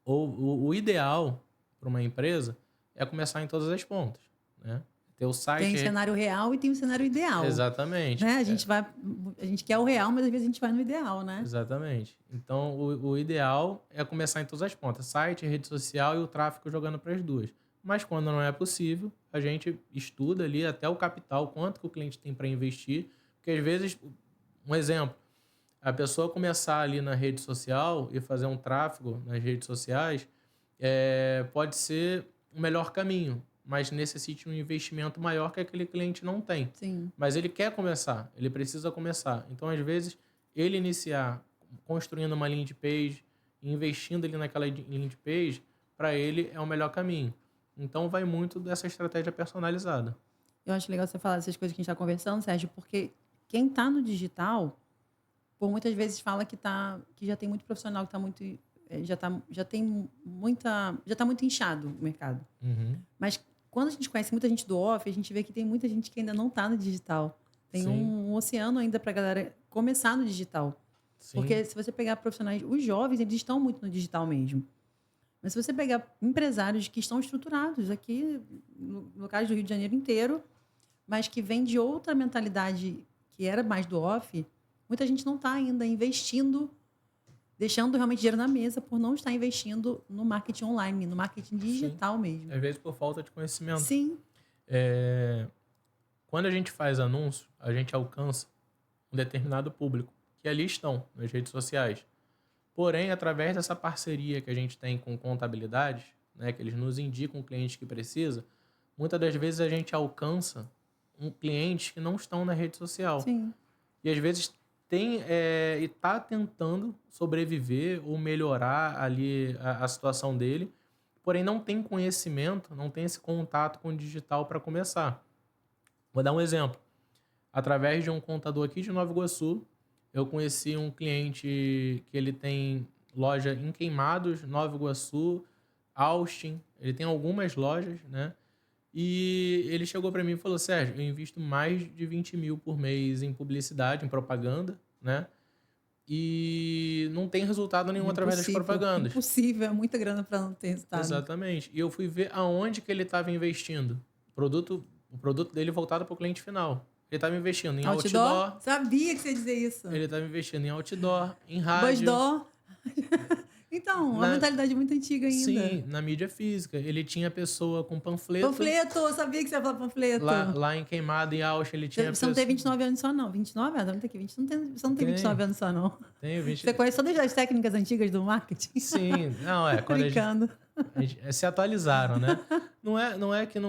O ideal para uma empresa é começar em todas as pontas. Né? Ter o site... Tem o cenário real e tem o cenário ideal. Exatamente. Né? A gente quer o real, mas às vezes a gente vai no ideal, né? Exatamente. Então, o ideal é começar em todas as pontas. Site, rede social e o tráfego jogando para as duas. Mas quando não é possível, a gente estuda ali até o capital, quanto que o cliente tem para investir. Porque às vezes, um exemplo, a pessoa começar ali na rede social e fazer um tráfego nas redes sociais pode ser o melhor caminho, mas necessite um investimento maior que aquele cliente não tem. Sim. Mas ele quer começar, ele precisa começar. Então, às vezes, ele iniciar construindo uma landing page, investindo ali naquela landing page, para ele é o melhor caminho. Então, vai muito dessa estratégia personalizada. Eu acho legal você falar dessas coisas que a gente está conversando, Sérgio, porque quem está no digital, por muitas vezes fala que já tem muito profissional que está muito... Já está muito inchado o mercado. Uhum. Mas quando a gente conhece muita gente do off, a gente vê que tem muita gente que ainda não está no digital. Tem um oceano ainda para a galera começar no digital. Sim. Porque se você pegar profissionais, os jovens, eles estão muito no digital mesmo. Mas se você pegar empresários que estão estruturados aqui, no locais do Rio de Janeiro inteiro, mas que vêm de outra mentalidade que era mais do off, muita gente não está ainda investindo, deixando realmente dinheiro na mesa por não estar investindo no marketing online, no marketing digital Sim. mesmo. Às vezes por falta de conhecimento. Sim. Quando a gente faz anúncio, a gente alcança um determinado público, que ali estão, nas redes sociais. Porém, através dessa parceria que a gente tem com contabilidades, né, que eles nos indicam o cliente que precisa, muitas das vezes a gente alcança clientes que não estão na rede social. Sim. E às vezes está tentando sobreviver ou melhorar ali a situação dele, porém não tem conhecimento, não tem esse contato com o digital para começar. Vou dar um exemplo. Através de um contador aqui de Nova Iguaçu, eu conheci um cliente que ele tem loja em Queimados, Nova Iguaçu, Austin, ele tem algumas lojas, né? E ele chegou para mim e falou: Sérgio, eu invisto mais de 20 mil por mês em publicidade, em propaganda, né? E não tem resultado nenhum através das propagandas. Impossível, é muita grana para não ter resultado. Exatamente. E eu fui ver aonde que ele estava investindo. O produto dele voltado para o cliente final. Ele estava investindo em outdoor. Sabia que você ia dizer isso. Ele estava investindo em outdoor, em rádio. Busdoor. Então, uma mentalidade muito antiga ainda. Sim, na mídia física. Ele tinha pessoa com panfleto. Panfleto, eu sabia que você ia falar panfleto. Lá em Queimado, em Austin, ele tinha Você não tem 29 anos só, não. 29? Não, tá aqui. Você não tem 29 anos só, não. Tenho 20. Você conhece todas as técnicas antigas do marketing? Sim. Não, quando brincando. A gente se atualizaram, né? Não é que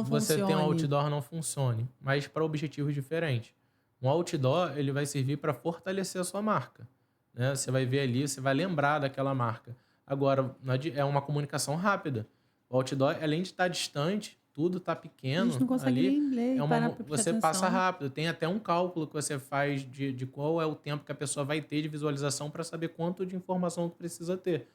você tem um outdoor não funcione, mas para objetivos diferentes. Um outdoor, ele vai servir para fortalecer a sua marca. Né? Você vai ver ali, você vai lembrar daquela marca. Agora, é uma comunicação rápida. O outdoor, além de estar distante, tudo está pequeno. A gente não consegue ali, nem ler você passa rápido. Tem até um cálculo que você faz de qual é o tempo que a pessoa vai ter de visualização para saber quanto de informação que precisa ter.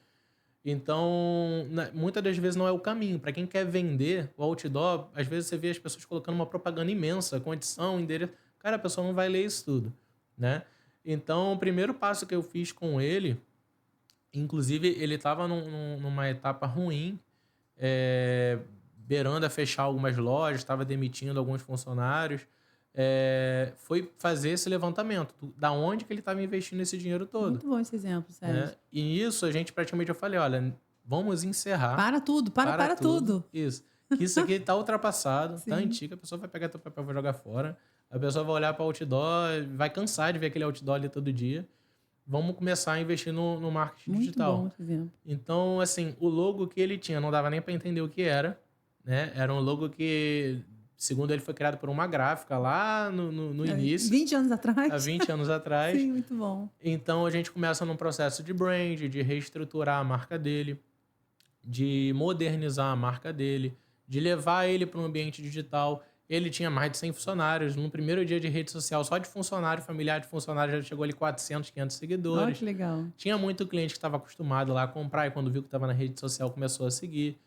Então, muitas das vezes não é o caminho. Para quem quer vender o outdoor, às vezes você vê as pessoas colocando uma propaganda imensa, com edição, endereço. Cara, a pessoa não vai ler isso tudo, né? Então, o primeiro passo que eu fiz com ele, inclusive ele estava numa etapa ruim, beirando a fechar algumas lojas, estava demitindo alguns funcionários, foi fazer esse levantamento, da onde que ele estava investindo esse dinheiro todo. Muito bom esse exemplo, Sérgio. E nisso, a gente praticamente, eu falei, olha, vamos encerrar. Para tudo, para tudo. Isso. Que isso aqui está ultrapassado, está antigo, a pessoa vai pegar teu papel e vai jogar fora. A pessoa vai olhar para o outdoor, vai cansar de ver aquele outdoor ali todo dia. Vamos começar a investir no marketing digital. Muito bom esse exemplo. Então, assim, o logo que ele tinha não dava nem para entender o que era, né? Era um logo que, segundo ele, foi criado por uma gráfica lá no início. 20 anos atrás. Há 20 anos atrás. Sim, muito bom. Então, a gente começa num processo de brand, de reestruturar a marca dele, de modernizar a marca dele, de levar ele para um ambiente digital. Ele tinha mais de 100 funcionários. No primeiro dia de rede social, só de funcionário, familiar de funcionário, já chegou ali 400, 500 seguidores. Olha que legal. Tinha muito cliente que estava acostumado lá a comprar e quando viu que estava na rede social começou a seguir.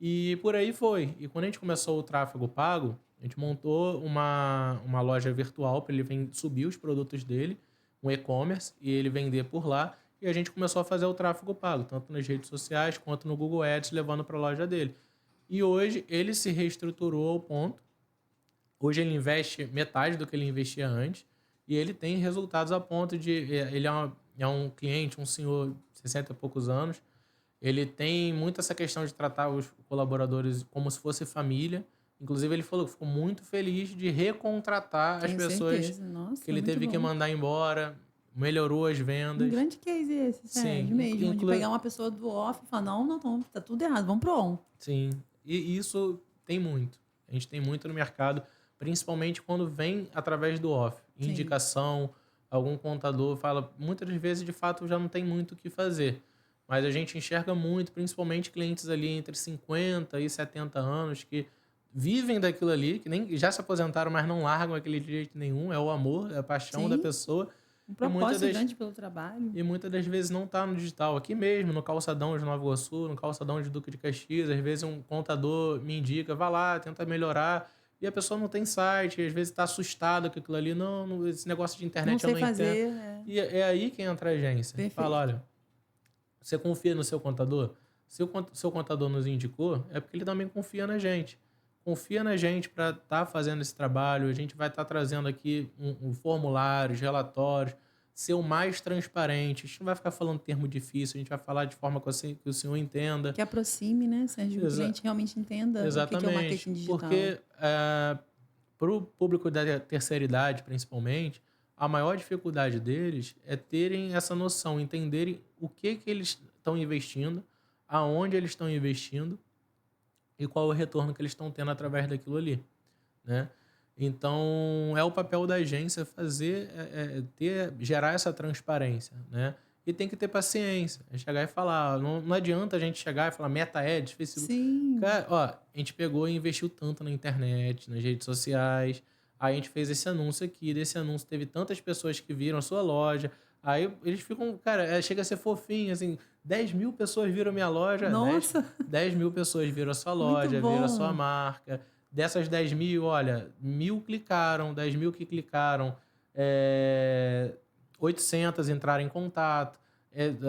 E por aí foi. E quando a gente começou o tráfego pago, a gente montou uma loja virtual para ele subir os produtos dele, um e-commerce, e ele vender por lá. E a gente começou a fazer o tráfego pago, tanto nas redes sociais quanto no Google Ads, levando para a loja dele. E hoje ele se reestruturou ao ponto. Hoje ele investe metade do que ele investia antes. E ele tem resultados a ponto de... Ele é um cliente, um senhor de 60 e poucos anos. Ele tem muito essa questão de tratar os colaboradores como se fosse família. Inclusive, ele falou que ficou muito feliz de recontratar as pessoas Nossa, que ele muito teve que bom. mandar embora. Melhorou as Um vendas. grande case esse, Sérgio, mesmo. De pegar uma pessoa do off e falar, não, tá tudo errado, vamos pro on. Sim, e isso tem muito. A gente tem muito no mercado, principalmente quando vem através do off. Sim. Indicação, algum contador fala... Muitas das vezes, de fato, já não tem muito o que fazer. Mas a gente enxerga muito, principalmente clientes ali entre 50 e 70 anos que vivem daquilo ali, que nem já se aposentaram, mas não largam aquele de jeito nenhum. É o amor, é a paixão da pessoa. Um propósito grande pelo trabalho. E muitas das vezes não está no digital. Aqui mesmo, no calçadão de Nova Iguaçu, no calçadão de Duque de Caxias, às vezes um contador me indica, vai lá, tenta melhorar. E a pessoa não tem site, às vezes está assustada com aquilo ali. Não, esse negócio de internet eu não entendo. E é aí que entra a agência. Perfeito. Fala, olha, você confia no seu contador? Se o seu contador nos indicou, é porque ele também confia na gente. Confia na gente para estar fazendo esse trabalho. A gente vai estar trazendo aqui formulários, relatórios, ser o mais transparente. A gente não vai ficar falando termo difícil, a gente vai falar de forma que o senhor entenda. Que aproxime, né, Sérgio? Que o cliente realmente entenda o que é o marketing digital. Porque para o público da terceira idade, principalmente, a maior dificuldade deles é terem essa noção, entenderem o que eles estão investindo, aonde eles estão investindo e qual é o retorno que eles estão tendo através daquilo ali, né? Então, é o papel da agência fazer, gerar essa transparência, né? E tem que ter paciência. É chegar e falar, não adianta a gente chegar e falar Meta Ads, Facebook. Sim. Cara, ó, a gente pegou e investiu tanto na internet, nas redes sociais. Aí a gente fez esse anúncio aqui, desse anúncio teve tantas pessoas que viram a sua loja. Aí eles ficam, cara, chega a ser fofinho, assim, 10 mil pessoas viram a minha loja. Nossa! 10 mil pessoas viram a sua loja, viram a sua marca. Dessas 10 mil, olha, 1.000 clicaram, 10 mil que clicaram, 800 entraram em contato.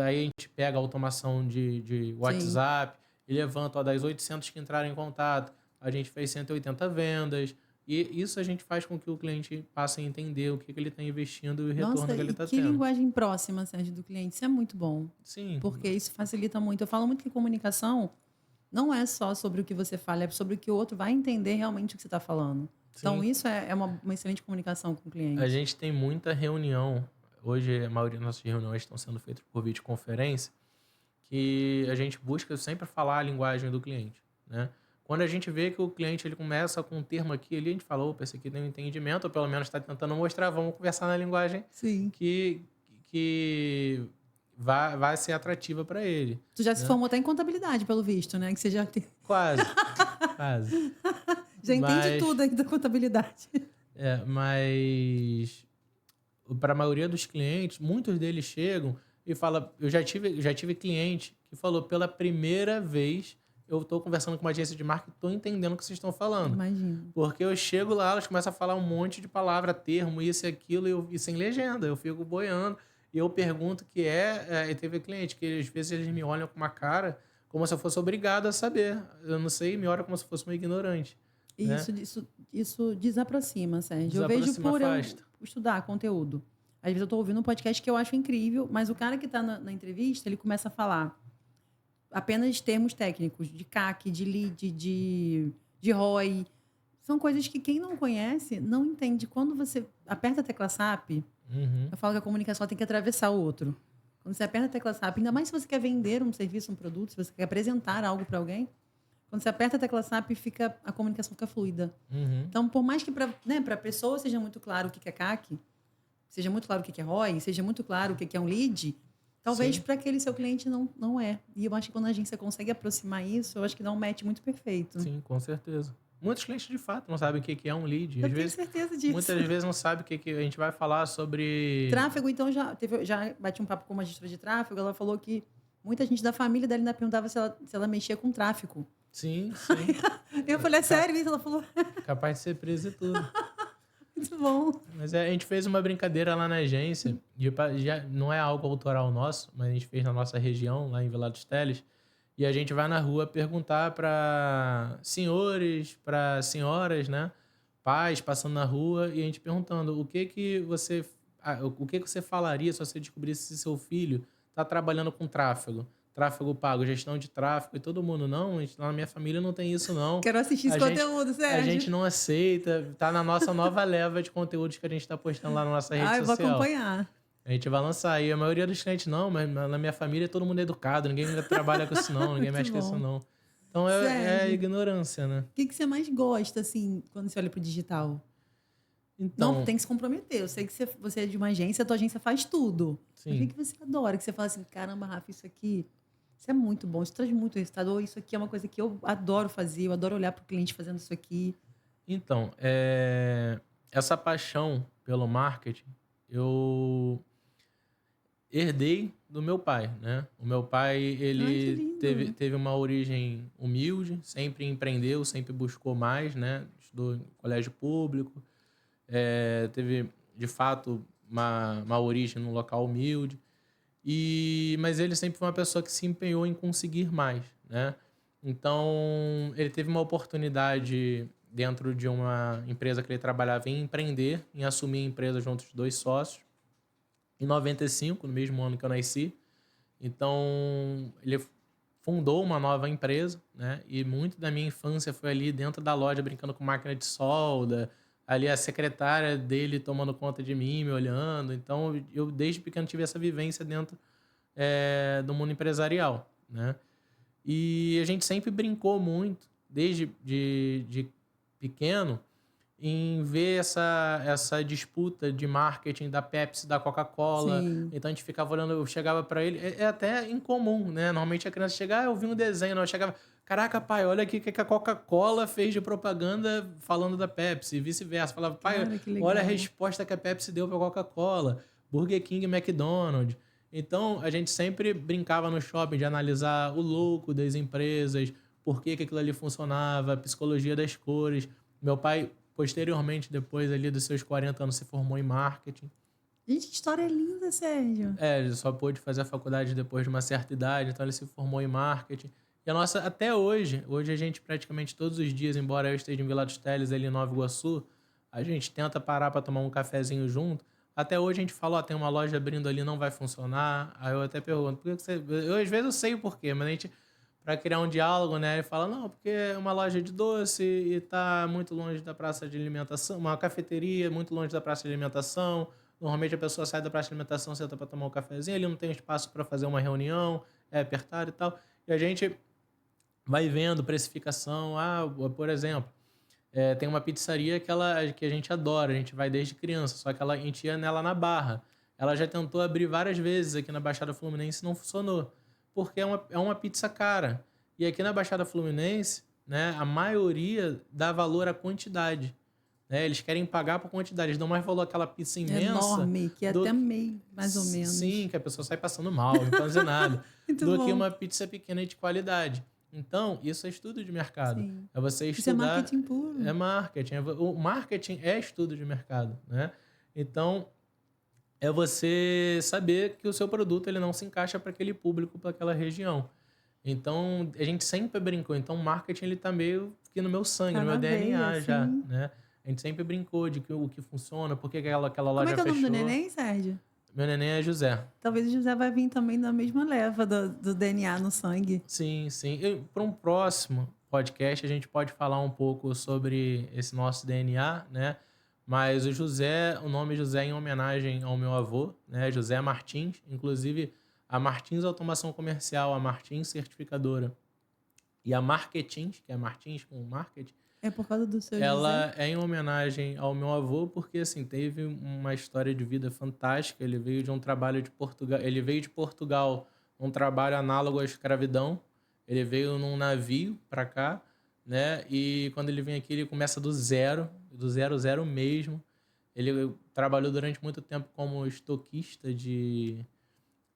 Aí a gente pega a automação de WhatsApp e levanta, ó, das 800 que entraram em contato, a gente fez 180 vendas. E isso a gente faz com que o cliente passe a entender o que ele está investindo e o retorno que ele está tendo. Que linguagem próxima, Sérgio, do cliente. Isso é muito bom. Sim. Porque isso facilita muito. Eu falo muito que comunicação não é só sobre o que você fala, é sobre o que o outro vai entender realmente o que você está falando. Sim. Então, isso é uma excelente comunicação com o cliente. A gente tem muita reunião. Hoje, a maioria das nossas reuniões estão sendo feitas por videoconferência, que a gente busca sempre falar a linguagem do cliente, né? Quando a gente vê que o cliente ele começa com um termo aqui ali, a gente fala, opa, esse aqui tem um entendimento, ou pelo menos está tentando mostrar, vamos conversar na linguagem que vai ser atrativa para ele. Tu já se formou até em contabilidade, pelo visto, né? Que você já tem... Quase. Já entende tudo aí da contabilidade. Mas para a maioria dos clientes, muitos deles chegam e falam, eu já tive cliente que falou, pela primeira vez eu estou conversando com uma agência de marketing e estou entendendo o que vocês estão falando. Imagino. Porque eu chego lá, elas começam a falar um monte de palavra, termo, isso e aquilo, e sem legenda. Eu fico boiando. E eu pergunto o que e teve cliente que às vezes eles me olham com uma cara como se eu fosse obrigado a saber. Eu não sei, me olham como se fosse um ignorante. E né? Isso desaproxima, Sérgio. Desaproxima, eu vejo por afasta. eu estudar conteúdo. Às vezes eu estou ouvindo um podcast que eu acho incrível, mas o cara que está na entrevista, ele começa a falar apenas termos técnicos, de CAC, de lead, de ROI. São coisas que quem não conhece não entende. Quando você aperta a tecla SAP, eu falo que a comunicação tem que atravessar o outro. Quando você aperta a tecla SAP, ainda mais se você quer vender um serviço, um produto, se você quer apresentar algo para alguém, quando você aperta a tecla SAP, a comunicação fica fluida. Então, por mais que para a pessoa seja muito claro o que é CAC, seja muito claro o que é ROI, seja muito claro o que é um lead, talvez para aquele seu cliente não é. E eu acho que quando a agência consegue aproximar isso, eu acho que dá um match muito perfeito. Sim, com certeza. Muitos clientes, de fato, não sabem o que é um lead. Eu tenho certeza disso. Muitas vezes não sabem o que a gente vai falar sobre... Tráfego, então, já bati um papo com uma gestora de tráfego, ela falou que muita gente da família dela ainda perguntava se ela mexia com tráfego. Sim, sim. Eu falei, é sério isso? Ela falou, Capaz de ser preso e tudo. muito bom. Mas a gente fez uma brincadeira lá na agência, já não é algo autoral nosso, mas a gente fez na nossa região, lá em Vila dos Teles, e a gente vai na rua perguntar para senhores, para senhoras, né? Pais passando na rua, e a gente perguntando o que que você falaria se você descobrisse que seu filho está trabalhando com tráfego? Tráfego pago, gestão de tráfego, e todo mundo, não, lá na minha família não tem isso, não. Quero assistir esse A gente, conteúdo, a gente Sérgio. não aceita, tá na nossa nova leva de conteúdos que a gente tá postando lá na nossa rede Ah, eu vou social. acompanhar. A gente vai lançar. E a maioria dos clientes, não, mas na minha família todo mundo é educado, ninguém trabalha com isso não, ninguém Muito mexe com isso bom. não. Então é Sérgio, ignorância, né? o que que você mais gosta, assim, quando você olha pro digital? Não, Então, tem que se comprometer. Eu sei que você é de uma agência, a tua agência faz tudo. Mas o que sim. que você adora? Que você fala assim, caramba, Rafa, isso é muito bom, isso traz muito resultado. Ou isso aqui é uma coisa que eu adoro fazer, eu adoro olhar pro cliente fazendo isso aqui. Então, essa paixão pelo marketing, eu herdei do meu pai, né? O meu pai, Ai, que ele lindo. teve uma origem humilde, sempre empreendeu, sempre buscou mais, né? Estudou em colégio público, teve, de fato, uma origem num local humilde. Mas ele sempre foi uma pessoa que se empenhou em conseguir mais, né? Então, ele teve uma oportunidade dentro de uma empresa que ele trabalhava em empreender, em assumir a empresa junto dos dois sócios, em 95, no mesmo ano que eu nasci. Então, ele fundou uma nova empresa, né? E muito da minha infância foi ali dentro da loja, brincando com máquina de solda, ali a secretária dele tomando conta de mim, me olhando. Então, eu desde pequeno tive essa vivência dentro do mundo empresarial, né? E a gente sempre brincou muito, desde de pequeno, em ver essa disputa de marketing da Pepsi, da Coca-Cola. Sim. Então a gente ficava olhando, eu chegava para ele, é até incomum, né? Normalmente a criança chega, eu vi um desenho, não, eu chegava, caraca, pai, olha aqui o que a Coca-Cola fez de propaganda falando da Pepsi, e vice-versa. Falava, pai, Cara, que olha a legal. resposta que a Pepsi deu para a Coca-Cola, Burger King e McDonald's. Então a gente sempre brincava no shopping de analisar o louco das empresas, por que aquilo ali funcionava, a psicologia das cores. Meu pai, posteriormente, depois ali dos seus 40 anos, se formou em marketing. Gente, que história linda, Sérgio. Ele só pôde fazer a faculdade depois de uma certa idade, então ele se formou em marketing. E a nossa, até hoje a gente praticamente todos os dias, embora eu esteja em Vila dos Teles, ali em Nova Iguaçu, a gente tenta parar para tomar um cafezinho junto. Até hoje a gente fala, ó, tem uma loja abrindo ali, não vai funcionar. Aí eu até pergunto, por que você... às vezes eu sei o porquê, mas a gente, para criar um diálogo, né, ele fala, não, porque é uma loja de doce e tá muito longe da praça de alimentação, uma cafeteria muito longe da praça de alimentação. Normalmente a pessoa sai da praça de alimentação, senta para tomar um cafezinho, ele não tem espaço para fazer uma reunião, é apertado e tal. E a gente vai vendo precificação. Por exemplo, tem uma pizzaria que a gente adora, a gente vai desde criança, só que a gente ia nela na Barra. Ela já tentou abrir várias vezes aqui na Baixada Fluminense e não funcionou, porque é uma pizza cara. E aqui na Baixada Fluminense, né, a maioria dá valor à quantidade. Né? Eles querem pagar por quantidade, eles dão mais valor àquela pizza imensa Enorme, que é do até meio, mais ou sim, menos. que a pessoa sai passando mal, empanzinado, Muito do que bom. uma pizza pequena e de qualidade. Então, isso é estudo de mercado. Sim. É você Isso é estudar, marketing puro. é marketing. O marketing é estudo de mercado, né? Então, é você saber que o seu produto ele não se encaixa para aquele público, para aquela região. Então, a gente sempre brincou. Então, o marketing ele tá meio que no meu sangue, Tá no meu na veia, DNA já, sim. né? A gente sempre brincou de que o que funciona, por que aquela Como é loja que é o nome do fechou. neném, Sérgio? Meu neném é José. Talvez o José vai vir também da mesma leva do DNA no sangue. Sim, sim. Para um próximo podcast, a gente pode falar um pouco sobre esse nosso DNA, né? Mas o nome José é em homenagem ao meu avô, né? José Martins. Inclusive, a Martins Automação Comercial, a Martins Certificadora e a Marketins, que é Martins com marketing, É por causa do seu José? ela é em homenagem ao meu avô, porque assim, teve uma história de vida fantástica. Ele veio de um trabalho de Portugal, ele veio de Portugal, um trabalho análogo à escravidão. Ele veio num navio para cá, né? E quando ele vem aqui, ele começa do zero zero mesmo. Ele trabalhou durante muito tempo como estoquista de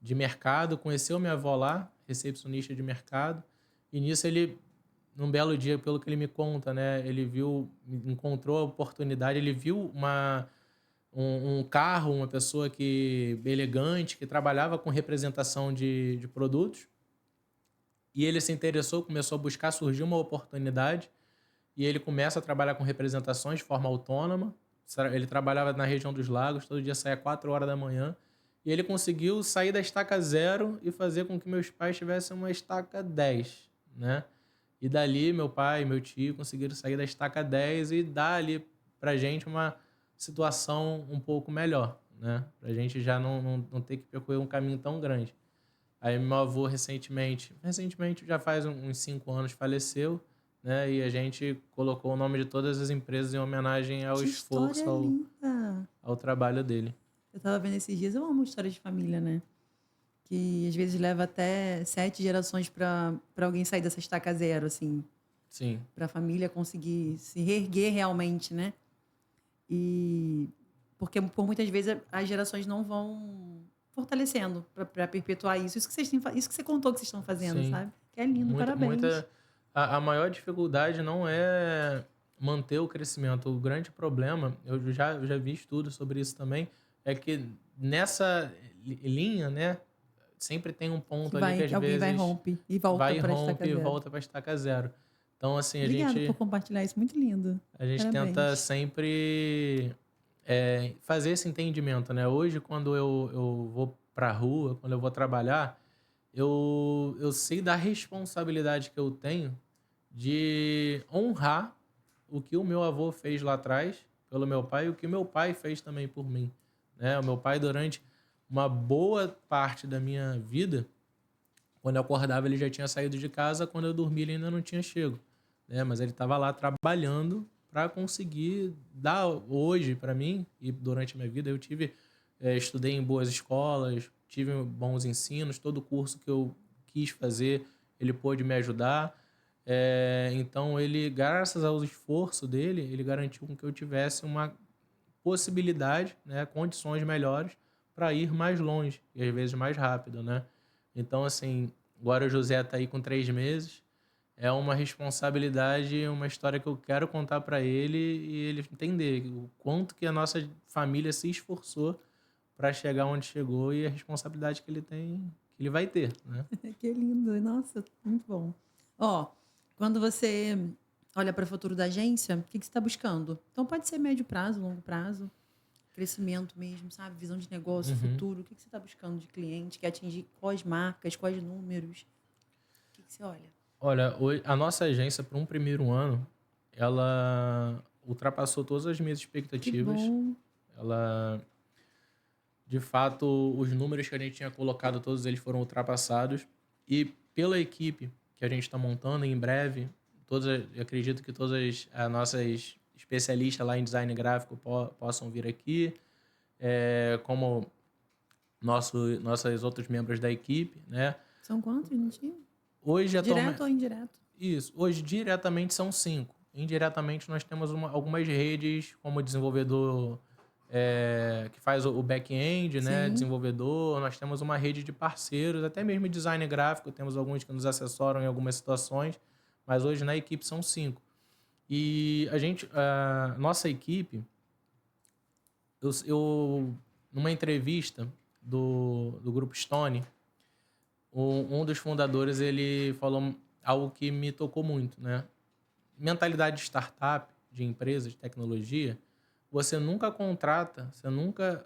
mercado, conheceu minha avó lá, recepcionista de mercado. E nisso ele num belo dia, pelo que ele me conta, né? Encontrou a oportunidade, ele viu um carro, uma pessoa elegante, que trabalhava com representação de produtos, e ele se interessou, começou a buscar, surgiu uma oportunidade, e ele começa a trabalhar com representações de forma autônoma. Ele trabalhava na região dos lagos, todo dia saía 4 horas da manhã, e ele conseguiu sair da estaca 0 e fazer com que meus pais tivessem uma estaca 10, né? E dali, meu pai e meu tio conseguiram sair da estaca 10 e dar ali pra gente uma situação um pouco melhor, né? Pra gente já não ter que percorrer um caminho tão grande. Aí meu avô recentemente já faz uns 5 anos, faleceu, né? E a gente colocou o nome de todas as empresas em homenagem ao Que história esforço, linda! ao trabalho dele. Eu tava vendo esses dias, eu amo história de família, né? Que às vezes leva até 7 gerações para alguém sair dessa estaca 0, assim, Sim, para a família conseguir se reerguer realmente, né? E porque por muitas vezes as gerações não vão fortalecendo para perpetuar isso. Isso que você contou que vocês estão fazendo, sim. sabe? Que é lindo, parabéns. A maior dificuldade não é manter o crescimento. O grande problema, eu já vi estudos sobre isso também, é que nessa linha, né, sempre tem um ponto ali que às Que alguém vai vezes rompe e volta vai e para a estaca rompe e 0. volta para a estaca 0. Então, assim, a Obrigada gente, por compartilhar isso, muito lindo. a gente tenta Parabéns. sempre fazer esse entendimento, né? Hoje, quando eu vou pra rua, quando eu vou trabalhar, eu sei da responsabilidade que eu tenho de honrar o que o meu avô fez lá atrás pelo meu pai e o que o meu pai fez também por mim, né? O meu pai, durante uma boa parte da minha vida, quando eu acordava, ele já tinha saído de casa, quando eu dormia, ele ainda não tinha chego, né? Mas ele estava lá trabalhando para conseguir dar hoje para mim. E durante a minha vida estudei em boas escolas, tive bons ensinos, todo curso que eu quis fazer, ele pôde me ajudar. Então ele, graças ao esforço dele, ele garantiu com que eu tivesse uma possibilidade, né, condições melhores para ir mais longe e às vezes mais rápido, né? Então, assim, agora o José está aí com 3 meses. É uma responsabilidade, uma história que eu quero contar para ele e ele entender o quanto que a nossa família se esforçou para chegar onde chegou e a responsabilidade que ele tem, que ele vai ter, né? Que lindo, nossa, muito bom. Ó, quando você olha para o futuro da agência, o que você está buscando? Então pode ser médio prazo, longo prazo, crescimento mesmo, sabe? Visão de negócio, Uhum. futuro. O que você está buscando de cliente? Quer atingir quais marcas, quais números? O que você olha? Olha, a nossa agência, para um primeiro ano, ela ultrapassou todas as minhas Que expectativas. bom. Ela, de fato, os números que a gente tinha colocado, todos eles foram ultrapassados. E pela equipe que a gente está montando, em breve, eu acredito que todas as nossas especialistas lá em design gráfico possam vir aqui, como nossos outros membros da equipe, né? São quantos, gente? Hoje, Direto atualmente, ou indireto? isso. Hoje, diretamente, são 5. Indiretamente, nós temos algumas redes, como desenvolvedor que faz o back-end, né? Sim. Desenvolvedor. Nós temos uma rede de parceiros, até mesmo design gráfico. Temos alguns que nos assessoram em algumas situações. Mas hoje, na equipe, são 5. E a nossa equipe, numa entrevista do Grupo Stone, um dos fundadores, ele falou algo que me tocou muito, né? Mentalidade de startup, de empresa, de tecnologia, você nunca contrata, você nunca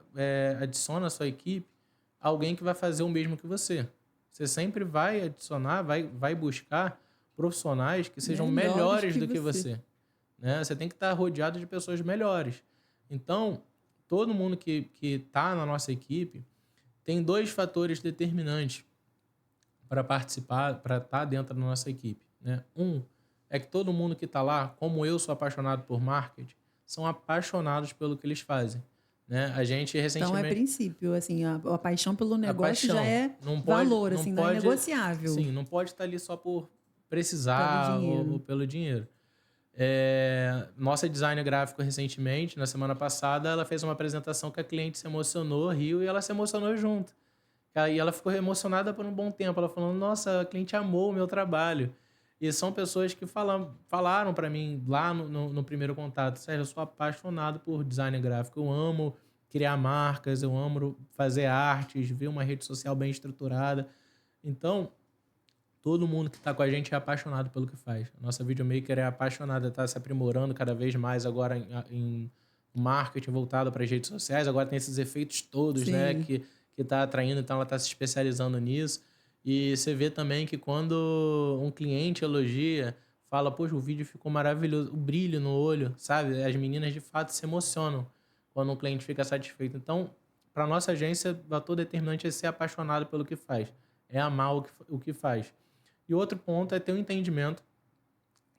adiciona à sua equipe alguém que vai fazer o mesmo que você. Você sempre vai adicionar, vai buscar profissionais que sejam Melhores melhores que do que você. você, né? Você tem que estar rodeado de pessoas melhores. Então, todo mundo que está na nossa equipe tem 2 fatores determinantes para participar, para estar dentro da nossa equipe, né? É que todo mundo que está lá, como eu sou apaixonado por marketing, são apaixonados pelo que eles fazem, né? A gente Então é recentemente princípio, assim, a paixão pelo a negócio já paixão é não pode, valor, não assim, não é pode, negociável sim, não pode estar ali só por pelo precisar ou dinheiro. pelo dinheiro. Nossa designer gráfico recentemente, na semana passada, ela fez uma apresentação que a cliente se emocionou, riu e ela se emocionou junto. Aí ela ficou emocionada por um bom tempo. Ela falando, nossa, a cliente amou o meu trabalho. E são pessoas que falaram para mim lá no primeiro contato: Sérgio, eu sou apaixonado por design gráfico, eu amo criar marcas, eu amo fazer artes, ver uma rede social bem estruturada. Então, todo mundo que está com a gente é apaixonado pelo que faz. A nossa videomaker é apaixonada, está se aprimorando cada vez mais agora em marketing voltado para as redes sociais. Agora tem esses efeitos todos, né, Sim. que está atraindo, então ela está se especializando nisso. E você vê também que quando um cliente elogia, fala, poxa, o vídeo ficou maravilhoso, o brilho no olho, sabe? As meninas de fato se emocionam quando um cliente fica satisfeito. Então, para nossa agência, o fator determinante é ser apaixonado pelo que faz, é amar o que faz. E outro ponto é ter um entendimento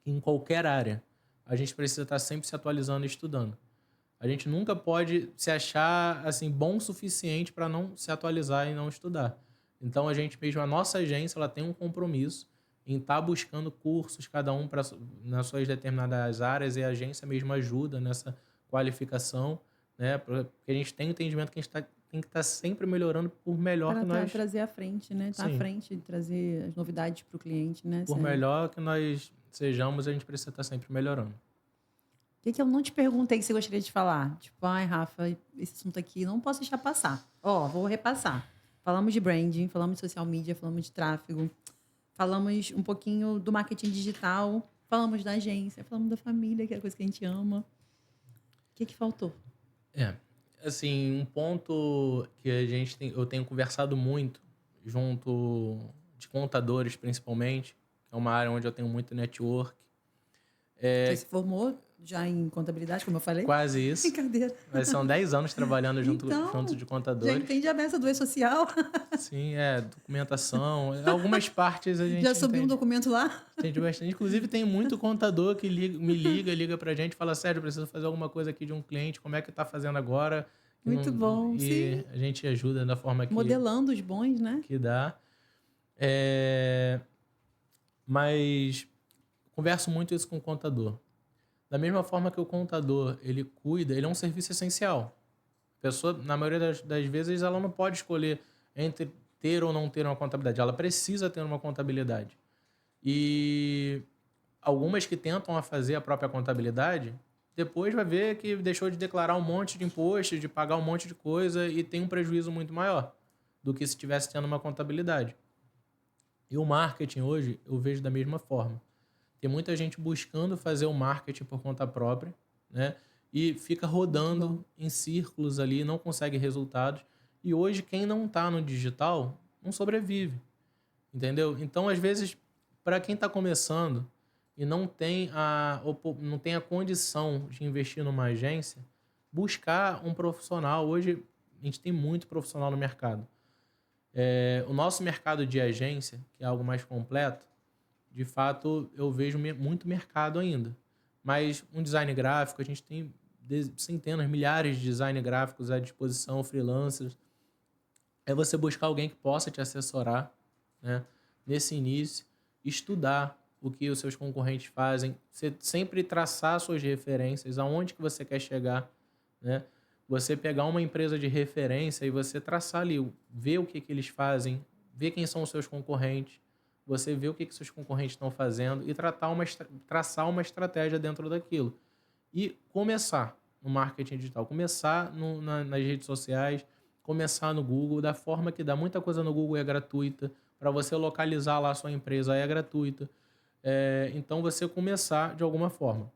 que em qualquer área a gente precisa estar sempre se atualizando e estudando. A gente nunca pode se achar assim bom o suficiente para não se atualizar e não estudar. Então a gente mesmo, a nossa agência, ela tem um compromisso em estar buscando cursos, cada um nas suas determinadas áreas, e a agência mesmo ajuda nessa qualificação, né? Porque a gente tem o entendimento que a gente tem que estar sempre melhorando por melhor que Para nós, trazer à frente, né? Tá à sim, frente, trazer as novidades para o cliente, né, por Sérgio? melhor que nós sejamos, a gente precisa estar sempre melhorando. O que que eu não te perguntei que você gostaria de falar? Tipo, ai, Rafa, esse assunto aqui não posso deixar passar. Ó, vou repassar. Falamos de branding, falamos de social media, falamos de tráfego, falamos um pouquinho do marketing digital, falamos da agência, falamos da família, que é a coisa que a gente ama. O que que faltou? É, assim, um ponto que eu tenho conversado muito junto de contadores, principalmente, que é uma área onde eu tenho muito network, Você é se formou já em contabilidade, como eu falei? quase isso. Brincadeira. Mas são 10 anos trabalhando junto Então, de já contadores. entende a beça do e-social? Sim, documentação. Algumas partes a Já gente subiu um entende. documento lá? Entende bastante. Inclusive, tem muito contador que liga pra gente e fala, Sérgio, eu preciso fazer alguma coisa aqui de um cliente, como é que tá fazendo agora? Que Muito não... bom, E sim. a gente ajuda da forma Modelando os bons, né? que dá. É, mas converso muito isso com o contador. Da mesma forma que o contador, ele cuida, ele é um serviço essencial. A pessoa, na maioria das vezes, ela não pode escolher entre ter ou não ter uma contabilidade. Ela precisa ter uma contabilidade. E algumas que tentam a fazer a própria contabilidade, depois vai ver que deixou de declarar um monte de imposto, de pagar um monte de coisa e tem um prejuízo muito maior do que se estivesse tendo uma contabilidade. E o marketing hoje eu vejo da mesma forma. Tem muita gente buscando fazer o marketing por conta própria, né? E fica Muito bom. rodando em círculos ali, não consegue resultados. E hoje quem não está no digital não sobrevive, entendeu? Então, às vezes, para quem está começando e não tem a condição de investir numa agência, buscar um profissional. Hoje a gente tem muito profissional no mercado. O nosso mercado de agência, que é algo mais completo, de fato eu vejo muito mercado ainda. Mas um design gráfico, a gente tem centenas, milhares de design gráficos à disposição, freelancers. É você buscar alguém que possa te assessorar, né, nesse início, estudar o que os seus concorrentes fazem, você sempre traçar suas referências, aonde que você quer chegar, né? Você pegar uma empresa de referência e você traçar ali, ver o que que eles fazem, ver quem são os seus concorrentes, você ver o que que seus concorrentes estão fazendo e traçar uma estratégia dentro daquilo. E começar no marketing digital, começar nas redes sociais, começar no Google, da forma que dá. Muita coisa no Google é gratuita, para você localizar lá a sua empresa é gratuita. Então, você começar de alguma forma.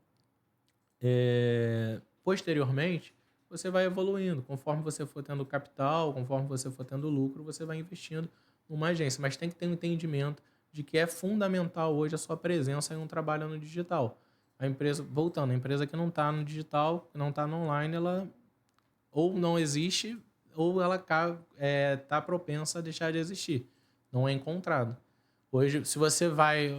Posteriormente, você vai evoluindo. Conforme você for tendo capital, conforme você for tendo lucro, você vai investindo numa agência. Mas tem que ter um entendimento de que é fundamental hoje a sua presença em um trabalho no digital. A empresa, voltando, a empresa que não está no digital, que não está no online, ela ou não existe, ou ela está propensa a deixar de existir. Não é encontrado. Hoje, se você vai...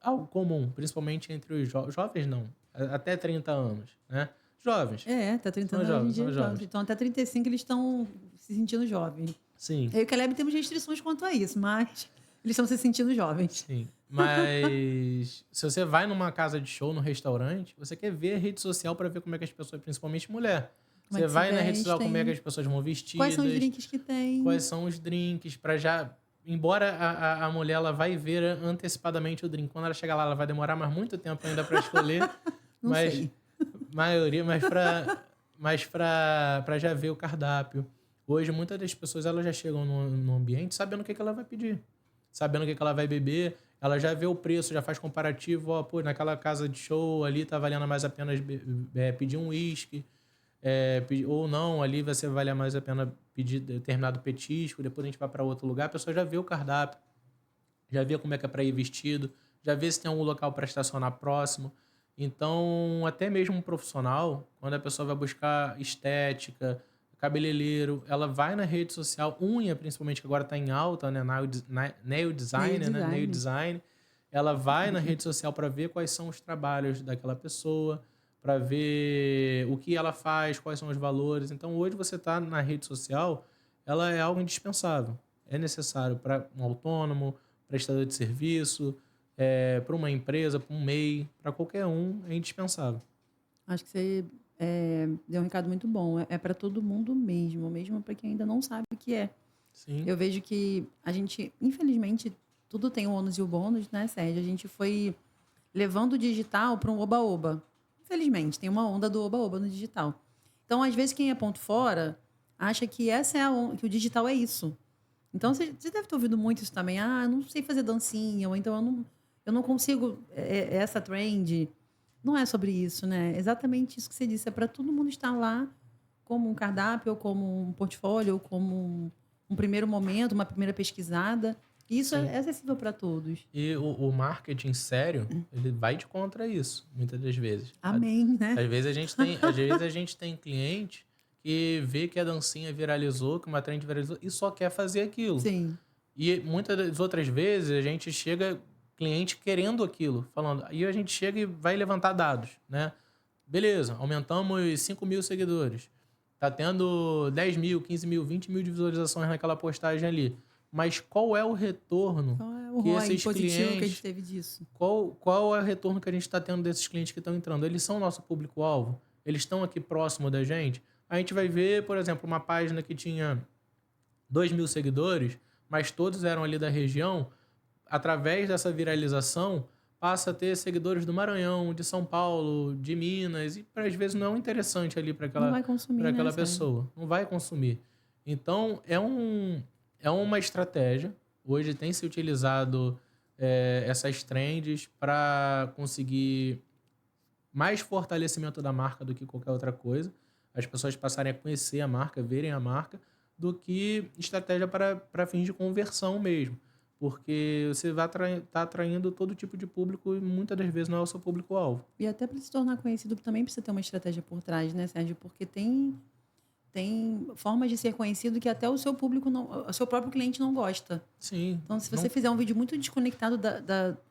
algo comum, principalmente entre os jovens, não. Até 30 anos, né? Jovens. Tá 30 São anos hoje em jovens, dia são jovens. jovens. Então, até 35 eles estão se sentindo jovens. Sim, Eu e o Caleb temos restrições quanto a isso, mas eles estão se sentindo jovens. sim. Mas se você vai numa casa de show, num restaurante, você quer ver a rede social para ver como é que as pessoas, principalmente mulher. Como é Você que se vai na rede social como é que vestem? as pessoas vão Quais são os vestidas, drinks que tem? quais são os drinks, para já embora a mulher ela vai ver antecipadamente o drink. Quando ela chegar lá, ela vai demorar mais muito tempo ainda para escolher. Não mas sei. maioria, mas para já ver o cardápio. Hoje, muitas das pessoas elas já chegam no ambiente sabendo o que ela vai pedir, sabendo o que ela vai beber. Ela já vê o preço, já faz comparativo. Ó, pô, naquela casa de show ali tá valendo mais a pena pedir um uísque. Ou não, ali vai valer mais a pena pedir determinado petisco, depois a gente vai para outro lugar, a pessoa já vê o cardápio, já vê como é que é para ir vestido, já vê se tem algum local para estacionar próximo. Então, até mesmo um profissional, quando a pessoa vai buscar estética, cabeleireiro, ela vai na rede social, unha principalmente, que agora está em alta, né? Nail design, né? Nail design. Ela vai na rede social para ver quais são os trabalhos daquela pessoa, para ver o que ela faz, quais são os valores. Então, hoje você está na rede social, ela é algo indispensável. É necessário para um autônomo, prestador de serviço, para uma empresa, para um MEI, para qualquer um, é indispensável. Acho que você deu um recado muito bom. É para todo mundo mesmo para quem ainda não sabe o que é. Sim. Eu vejo que a gente, infelizmente, tudo tem o ônus e o bônus, né, Sérgio? A gente foi levando o digital para um oba-oba. Infelizmente, tem uma onda do oba-oba no digital. Então, às vezes, quem é ponto fora acha que essa é que o digital é isso. Então, você deve ter ouvido muito isso também. Ah, eu não sei fazer dancinha, ou então eu não consigo essa trend. Não é sobre isso, né? Exatamente isso que você disse. É para todo mundo estar lá como um cardápio, ou como um portfólio, ou como um primeiro momento, uma primeira pesquisada. Isso Sim. é acessível para todos. E o marketing sério, ele vai de contra isso, muitas das vezes. Amém, né? Às vezes a gente tem cliente que vê que a dancinha viralizou, que uma trend viralizou e só quer fazer aquilo. Sim. E muitas das outras vezes a gente chega, cliente querendo aquilo, falando, e a gente chega e vai levantar dados, né? Beleza, aumentamos 5 mil seguidores. Tá tendo 10 mil, 15 mil, 20 mil de visualizações naquela postagem ali. Mas qual é o retorno Qual é o que ROI esses positivo clientes... que a gente teve disso? Qual é o retorno que a gente está tendo desses clientes que estão entrando? Eles são nosso público-alvo? Eles estão aqui próximo da gente? A gente vai ver, por exemplo, uma página que tinha 2 mil seguidores, mas todos eram ali da região. Através dessa viralização, passa a ter seguidores do Maranhão, de São Paulo, de Minas, e às vezes não é interessante ali para Não vai consumir, né, aquela Sérgio? pessoa. Não vai consumir. Então, é uma estratégia. Hoje tem se utilizado essas trends para conseguir mais fortalecimento da marca do que qualquer outra coisa. As pessoas passarem a conhecer a marca, verem a marca, do que estratégia para fins de conversão mesmo. Porque você vai estar atraindo todo tipo de público e muitas das vezes não é o seu público-alvo. E até para se tornar conhecido também precisa ter uma estratégia por trás, né, Sérgio? Porque tem formas de ser conhecido que até o seu público, o seu próprio cliente não gosta. Sim. Então, se você fizer um vídeo muito desconectado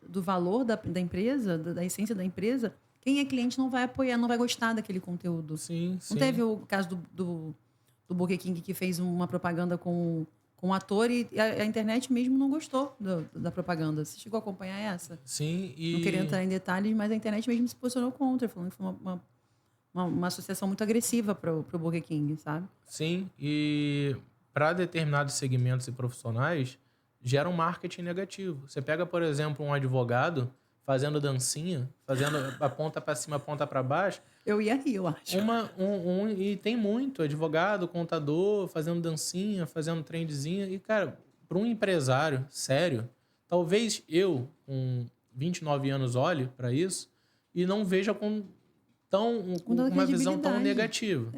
do valor da empresa, da essência da empresa, quem é cliente não vai apoiar, não vai gostar daquele conteúdo. Sim. Não teve o caso do Burger King que fez uma propaganda com um ator e a internet mesmo não gostou da propaganda. Você chegou a acompanhar essa? Sim. Não queria entrar em detalhes, mas a internet mesmo se posicionou contra, falando que foi uma associação muito agressiva para o Burger King, sabe? Sim, e para determinados segmentos e profissionais, gera um marketing negativo. Você pega, por exemplo, um advogado fazendo dancinha, fazendo a ponta para cima, a ponta para baixo. Eu ia rir, eu acho. E tem muito advogado, contador, fazendo dancinha, fazendo trendzinha. E, cara, para um empresário sério, talvez eu, com 29 anos, olhe para isso e não veja com uma visão tão negativa.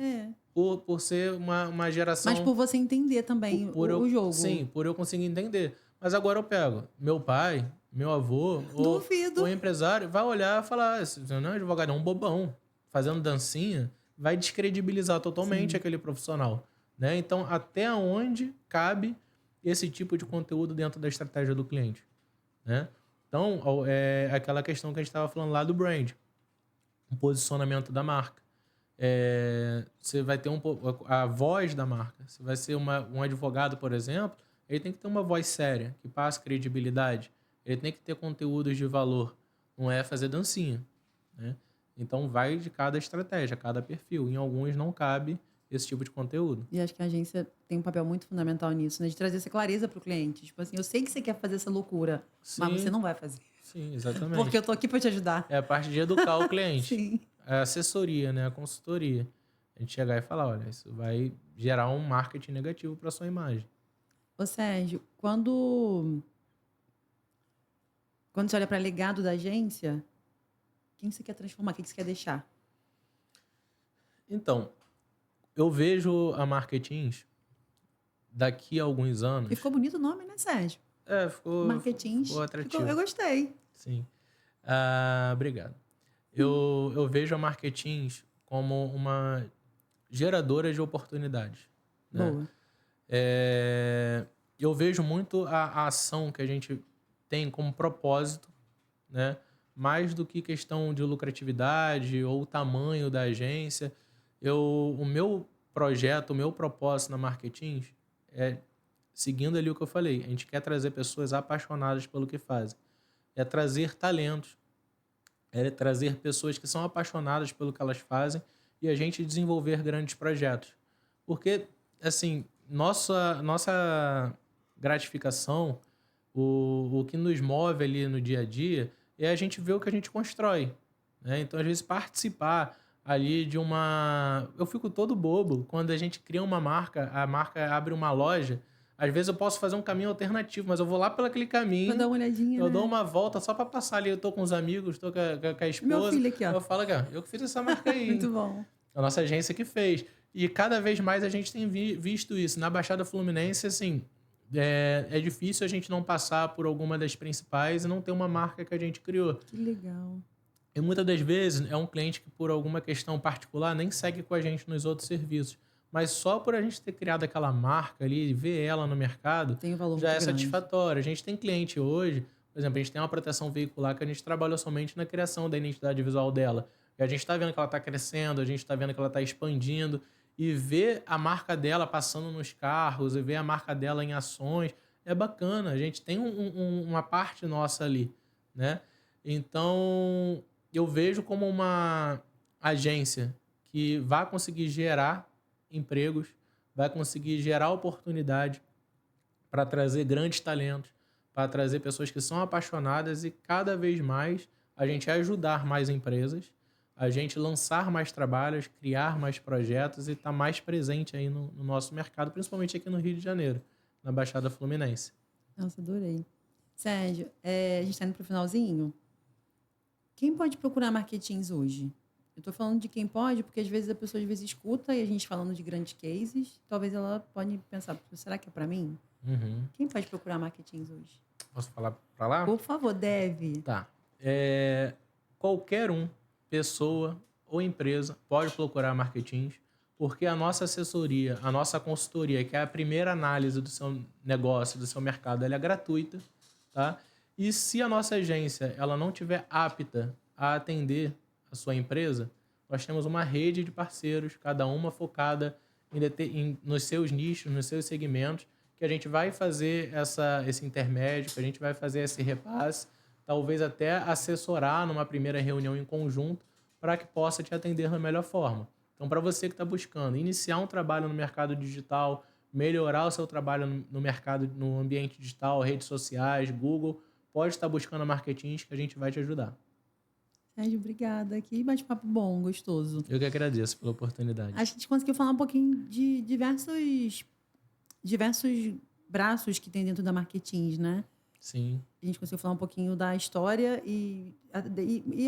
Por ser uma geração... Mas por você entender também o jogo. Sim, por eu conseguir entender. Mas agora eu pego meu pai, meu avô, o empresário, vai olhar e falar, esse não é advogado, é um bobão. Fazendo dancinha, vai descredibilizar totalmente aquele profissional. Né? Então, até onde cabe esse tipo de conteúdo dentro da estratégia do cliente? Né? Então, é aquela questão que a gente estava falando lá do brand. O posicionamento da marca. Você vai ter a voz da marca. Se vai ser um advogado, por exemplo, ele tem que ter uma voz séria, que passe credibilidade. Ele tem que ter conteúdos de valor. Não é fazer dancinha. Né? Então, vai de cada estratégia, cada perfil. Em alguns não cabe esse tipo de conteúdo. E acho que a agência tem um papel muito fundamental nisso, né? De trazer essa clareza para o cliente. Tipo assim, eu sei que você quer fazer essa loucura, mas você Sim, não vai fazer. sim, Porque exatamente. eu tô aqui para te ajudar. É a parte de educar o cliente. Sim. É a assessoria, né? A consultoria. A gente chegar e falar, olha, isso vai gerar um marketing negativo para sua imagem. Ô, Sérgio, quando você olha para legado da agência, quem você quer transformar? Quem você quer deixar? Então, eu vejo a Marketins daqui a alguns E anos. ficou bonito o nome, né, Sérgio? Ficou Marketins. Eu atrativo. gostei. Sim. Ah, obrigado. Eu vejo a Marketins como uma geradora de oportunidades, né? Boa. Eu vejo muito a ação que a gente tem como propósito, né? Mais do que questão de lucratividade ou o tamanho da agência. O meu projeto, o meu propósito na Marketins é seguindo ali o que eu falei. A gente quer trazer pessoas apaixonadas pelo que fazem. É trazer talentos, é trazer pessoas que são apaixonadas pelo que elas fazem e a gente desenvolver grandes projetos. Porque, assim, nossa gratificação, o que nos move ali no dia a dia, é a gente ver o que a gente constrói, né? Então, às vezes, participar ali de uma... Eu fico todo bobo quando a gente cria uma marca, a marca abre uma loja. Às vezes eu posso fazer um caminho alternativo, mas eu vou lá pelo aquele Pra dar caminho, uma olhadinha, eu dou né? uma volta só para passar ali. Eu tô com os amigos, tô com a E meu esposa. filho aqui, ó. Eu falo, cara, eu que fiz essa marca aí, Muito hein? bom. A nossa agência que fez. E cada vez mais a gente tem visto isso. Na Baixada Fluminense, assim, é difícil a gente não passar por alguma das principais e não ter uma marca que a gente criou. Que legal. E muitas das vezes é um cliente que, por alguma questão particular, nem segue com a gente nos outros serviços. Mas só por a gente ter criado aquela marca ali e ver ela no mercado, Tem um valor já muito é grande. satisfatório. A gente tem cliente hoje, por exemplo, a gente tem uma proteção veicular que a gente trabalha somente na criação da identidade visual dela. E a gente está vendo que ela está crescendo, a gente está vendo que ela está expandindo. E ver a marca dela passando nos carros e ver a marca dela em ações é bacana. A gente tem uma parte nossa ali, né? Então, eu vejo como uma agência que vai conseguir gerar empregos, vai conseguir gerar oportunidade para trazer grandes talentos, para trazer pessoas que são apaixonadas e cada vez mais a gente ajudar mais empresas, a gente lançar mais trabalhos, criar mais projetos e estar mais presente aí no nosso mercado, principalmente aqui no Rio de Janeiro, na Baixada Fluminense. Nossa, adorei. Sérgio, a gente está indo para o finalzinho. Quem pode procurar marketings hoje? Eu estou falando de quem pode, porque às vezes a pessoa escuta e a gente falando de grandes cases, talvez ela pode pensar, será que é para mim? Uhum. Quem pode procurar marketings hoje? Posso falar para lá? Por favor, deve. Tá. Qualquer pessoa ou empresa pode procurar marketings, porque a nossa assessoria, a nossa consultoria, que é a primeira análise do seu negócio, do seu mercado, ela é gratuita, tá? E se a nossa agência ela não tiver apta a atender a sua empresa, nós temos uma rede de parceiros, cada uma focada nos seus nichos, nos seus segmentos, que a gente vai fazer esse intermédio, que a gente vai fazer esse repasse, talvez até assessorar numa primeira reunião em conjunto para que possa te atender da melhor forma. Então, para você que está buscando iniciar um trabalho no mercado digital, melhorar o seu trabalho no mercado, no ambiente digital, redes sociais, Google, pode estar buscando a Marketins que a gente vai te ajudar. Sérgio, obrigada. Que bate-papo bom, gostoso. Eu que agradeço pela oportunidade. A gente conseguiu falar um pouquinho de diversos braços que tem dentro da Marketins, né? Sim. A gente conseguiu falar um pouquinho da história e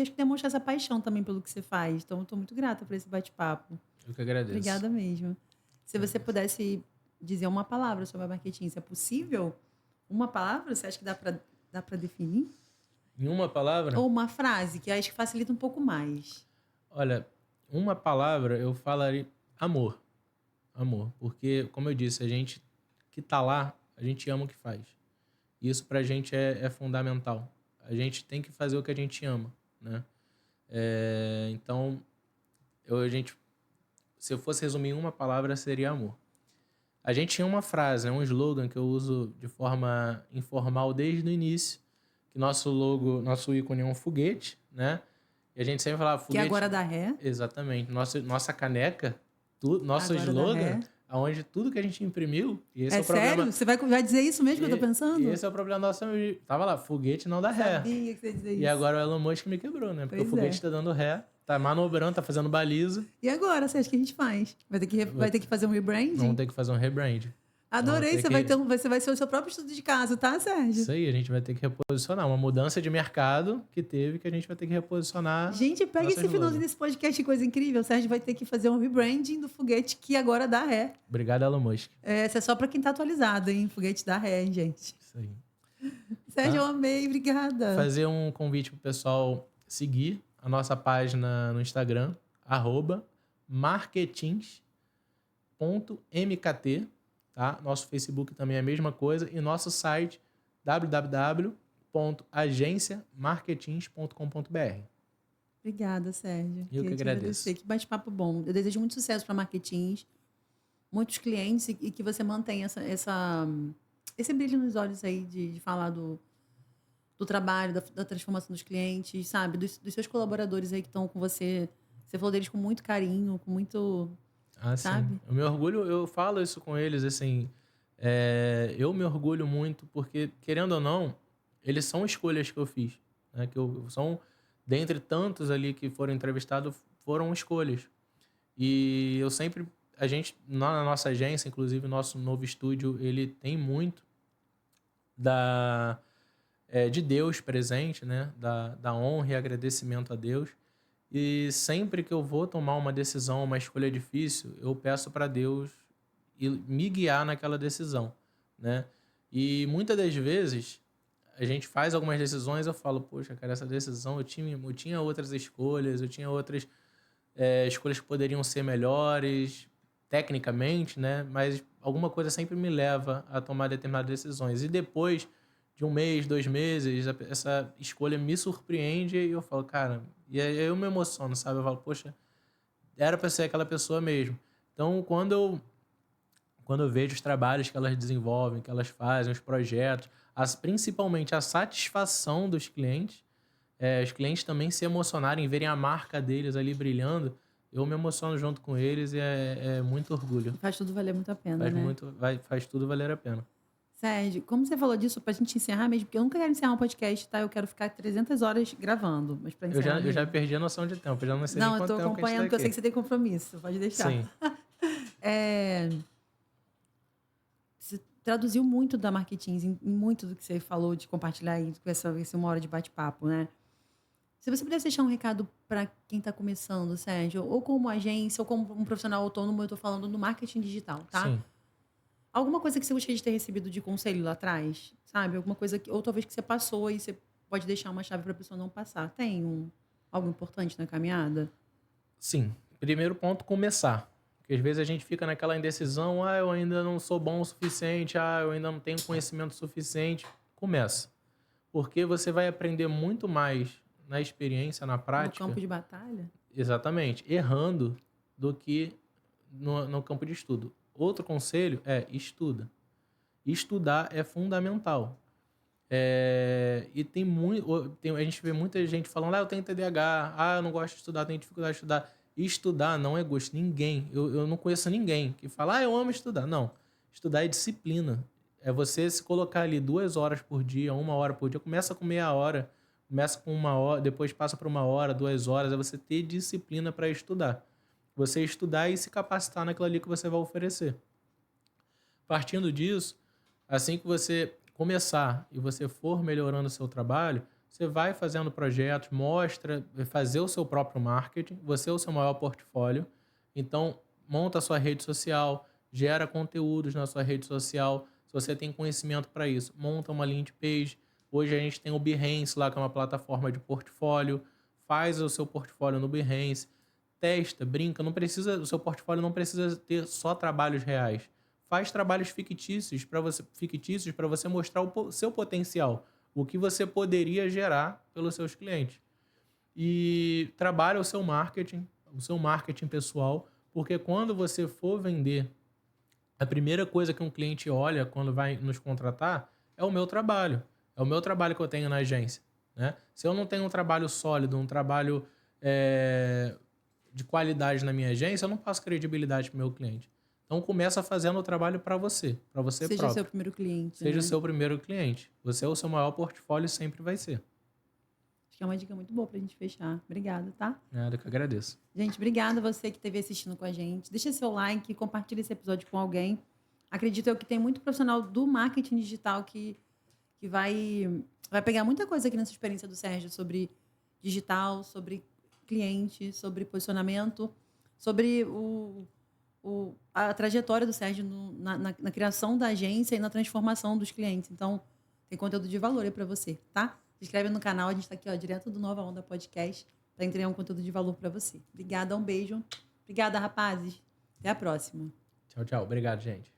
acho que demonstra essa paixão também pelo que você faz. Então, eu estou muito grata por esse bate-papo. Eu que agradeço. Obrigada mesmo. Se você pudesse dizer uma palavra sobre a Marketins, se é possível? Uma palavra? Você acha que dá para definir? Em uma palavra? Ou uma frase, que acho que facilita um pouco mais. Olha, uma palavra eu falaria amor. Amor. Porque, como eu disse, a gente que está lá, a gente ama o que faz. Isso pra gente é fundamental. A gente tem que fazer o que a gente ama, né? Então, se eu fosse resumir em uma palavra, seria amor. A gente tinha uma frase, um slogan que eu uso de forma informal desde o início, que nosso ícone é um foguete, né? E a gente sempre falava foguete... Que agora dá ré. Exatamente. Nossa caneca nosso Agora dá slogan, ré. onde tudo que a gente imprimiu, e esse É é o problema. sério? Você vai dizer isso mesmo que eu tô pensando? E esse é o problema nosso. Tava lá, foguete não dá ré. Sabia que você ia dizer E isso. agora o Elon Musk me quebrou, né? Porque Pois o foguete é. tá dando ré, tá manobrando, tá fazendo baliza. E agora, você acha que a gente faz? Vai ter que fazer um rebranding? Vamos ter que fazer um rebrand. Adorei, você vai ser o seu próprio estudo de caso, tá, Sérgio? Isso aí, a gente vai ter que reposicionar. Uma mudança de mercado que a gente vai ter que reposicionar. Gente, pega esse finalzinho desse podcast, que coisa incrível. O Sérgio vai ter que fazer um rebranding do foguete que agora dá ré. Obrigado, Elon Musk. Essa é só pra quem tá atualizado, hein? Foguete dá ré, hein, gente? Isso aí. Sérgio, eu amei, obrigada. Fazer um convite pro pessoal seguir a nossa página no Instagram, @marketins.mkt, tá? Nosso Facebook também é a mesma coisa. E nosso site, www.agenciamarketins.com.br. Obrigada, Sérgio. Eu que agradeço. Que bate-papo bom. Eu desejo muito sucesso para Marketins, muitos clientes e que você mantenha esse brilho nos olhos aí de falar do trabalho, da transformação dos clientes, sabe? Dos seus colaboradores aí que estão com você. Você falou deles com muito carinho, com muito... sabe? Sim. O meu orgulho, eu falo isso com eles, assim... eu me orgulho muito porque, querendo ou não, eles são escolhas que eu fiz. Né? São, dentre tantos ali que foram entrevistados, foram escolhas. E eu sempre... na nossa agência, inclusive, o nosso novo estúdio, ele tem muito de Deus presente, né? Da honra e agradecimento a Deus. E sempre que eu vou tomar uma decisão, uma escolha difícil, eu peço para Deus me guiar naquela decisão, né? E muitas das vezes a gente faz algumas decisões, eu falo, poxa, cara, essa decisão eu tinha outras escolhas, eu tinha outras escolhas que poderiam ser melhores tecnicamente, né? Mas alguma coisa sempre me leva a tomar determinadas decisões. E depois de 1 mês, 2 meses, essa escolha me surpreende e eu falo, cara... E aí eu me emociono, sabe? Eu falo, poxa, era para ser aquela pessoa mesmo. Então, quando eu vejo os trabalhos que elas desenvolvem, que elas fazem, os projetos, principalmente a satisfação dos clientes, os clientes também se emocionarem, verem a marca deles ali brilhando, eu me emociono junto com eles e é muito orgulho. Faz tudo valer muito a pena, né? Faz tudo valer a pena. Sérgio, como você falou disso, pra gente encerrar mesmo, porque eu nunca quero encerrar um podcast, tá? Eu quero ficar 300 horas gravando, mas pra encerrar... Eu já perdi a noção de tempo, eu já não sei nem quanto tempo eu tô acompanhando, porque eu sei que você tem compromisso, pode deixar. Sim. Você traduziu muito da Marketins, em muito do que você falou, de compartilhar aí com essa 1 hora de bate-papo, né? Se você pudesse deixar um recado para quem está começando, Sérgio, ou como agência, ou como um profissional autônomo, eu tô falando do marketing digital, tá? Sim. Alguma coisa que você gostaria de ter recebido de conselho lá atrás, sabe? Alguma coisa ou talvez que você passou e você pode deixar uma chave para a pessoa não passar. Tem algo importante na caminhada? Sim. Primeiro ponto, começar. Porque às vezes a gente fica naquela indecisão, eu ainda não sou bom o suficiente, eu ainda não tenho conhecimento suficiente. Começa. Porque você vai aprender muito mais na experiência, na prática. No campo de batalha? Exatamente. Errando do que no campo de estudo. Outro conselho é estuda. Estudar é fundamental. E a gente vê muita gente falando, eu tenho TDAH, eu não gosto de estudar, tenho dificuldade de estudar. Estudar não é gosto. Ninguém, eu não conheço ninguém que fala, eu amo estudar. Não. Estudar é disciplina. É você se colocar ali 2 horas por dia, 1 hora por dia. Começa com meia hora, começa com 1 hora, depois passa para 1 hora, 2 horas. É você ter disciplina para estudar. Você estudar e se capacitar naquilo ali que você vai oferecer. Partindo disso, assim que você começar e você for melhorando o seu trabalho, você vai fazendo projetos, fazer o seu próprio marketing, você é o seu maior portfólio. Então, monta a sua rede social, gera conteúdos na sua rede social. Se você tem conhecimento para isso, monta uma landing page. Hoje a gente tem o Behance lá, que é uma plataforma de portfólio. Faz o seu portfólio no Behance. Testa, brinca, o seu portfólio não precisa ter só trabalhos reais. Faz trabalhos fictícios para você mostrar o seu potencial, o que você poderia gerar pelos seus clientes. E trabalha o seu marketing pessoal, porque quando você for vender, a primeira coisa que um cliente olha quando vai nos contratar é o meu trabalho. É o meu trabalho que eu tenho na agência, né? Se eu não tenho um trabalho sólido, um trabalho qualidade na minha agência, eu não passo credibilidade para o meu cliente. Então, começa fazendo o trabalho para você próprio. Seja o seu primeiro cliente. Seja o seu primeiro cliente. Você é o seu maior portfólio, sempre vai ser. Acho que é uma dica muito boa pra gente fechar. Obrigada, tá? Nada, que eu agradeço. Gente, obrigada a você que esteve assistindo com a gente. Deixa seu like, compartilha esse episódio com alguém. Acredito eu que tem muito profissional do marketing digital que vai pegar muita coisa aqui nessa experiência do Sérgio sobre digital, sobre cliente, sobre posicionamento, sobre a trajetória do Sérgio na criação da agência e na transformação dos clientes. Então, tem conteúdo de valor aí para você, tá? Se inscreve no canal, a gente está aqui, ó, direto do Nova Onda Podcast, para entregar um conteúdo de valor para você. Obrigada, um beijo. Obrigada, rapazes. Até a próxima. Tchau, tchau. Obrigado, gente.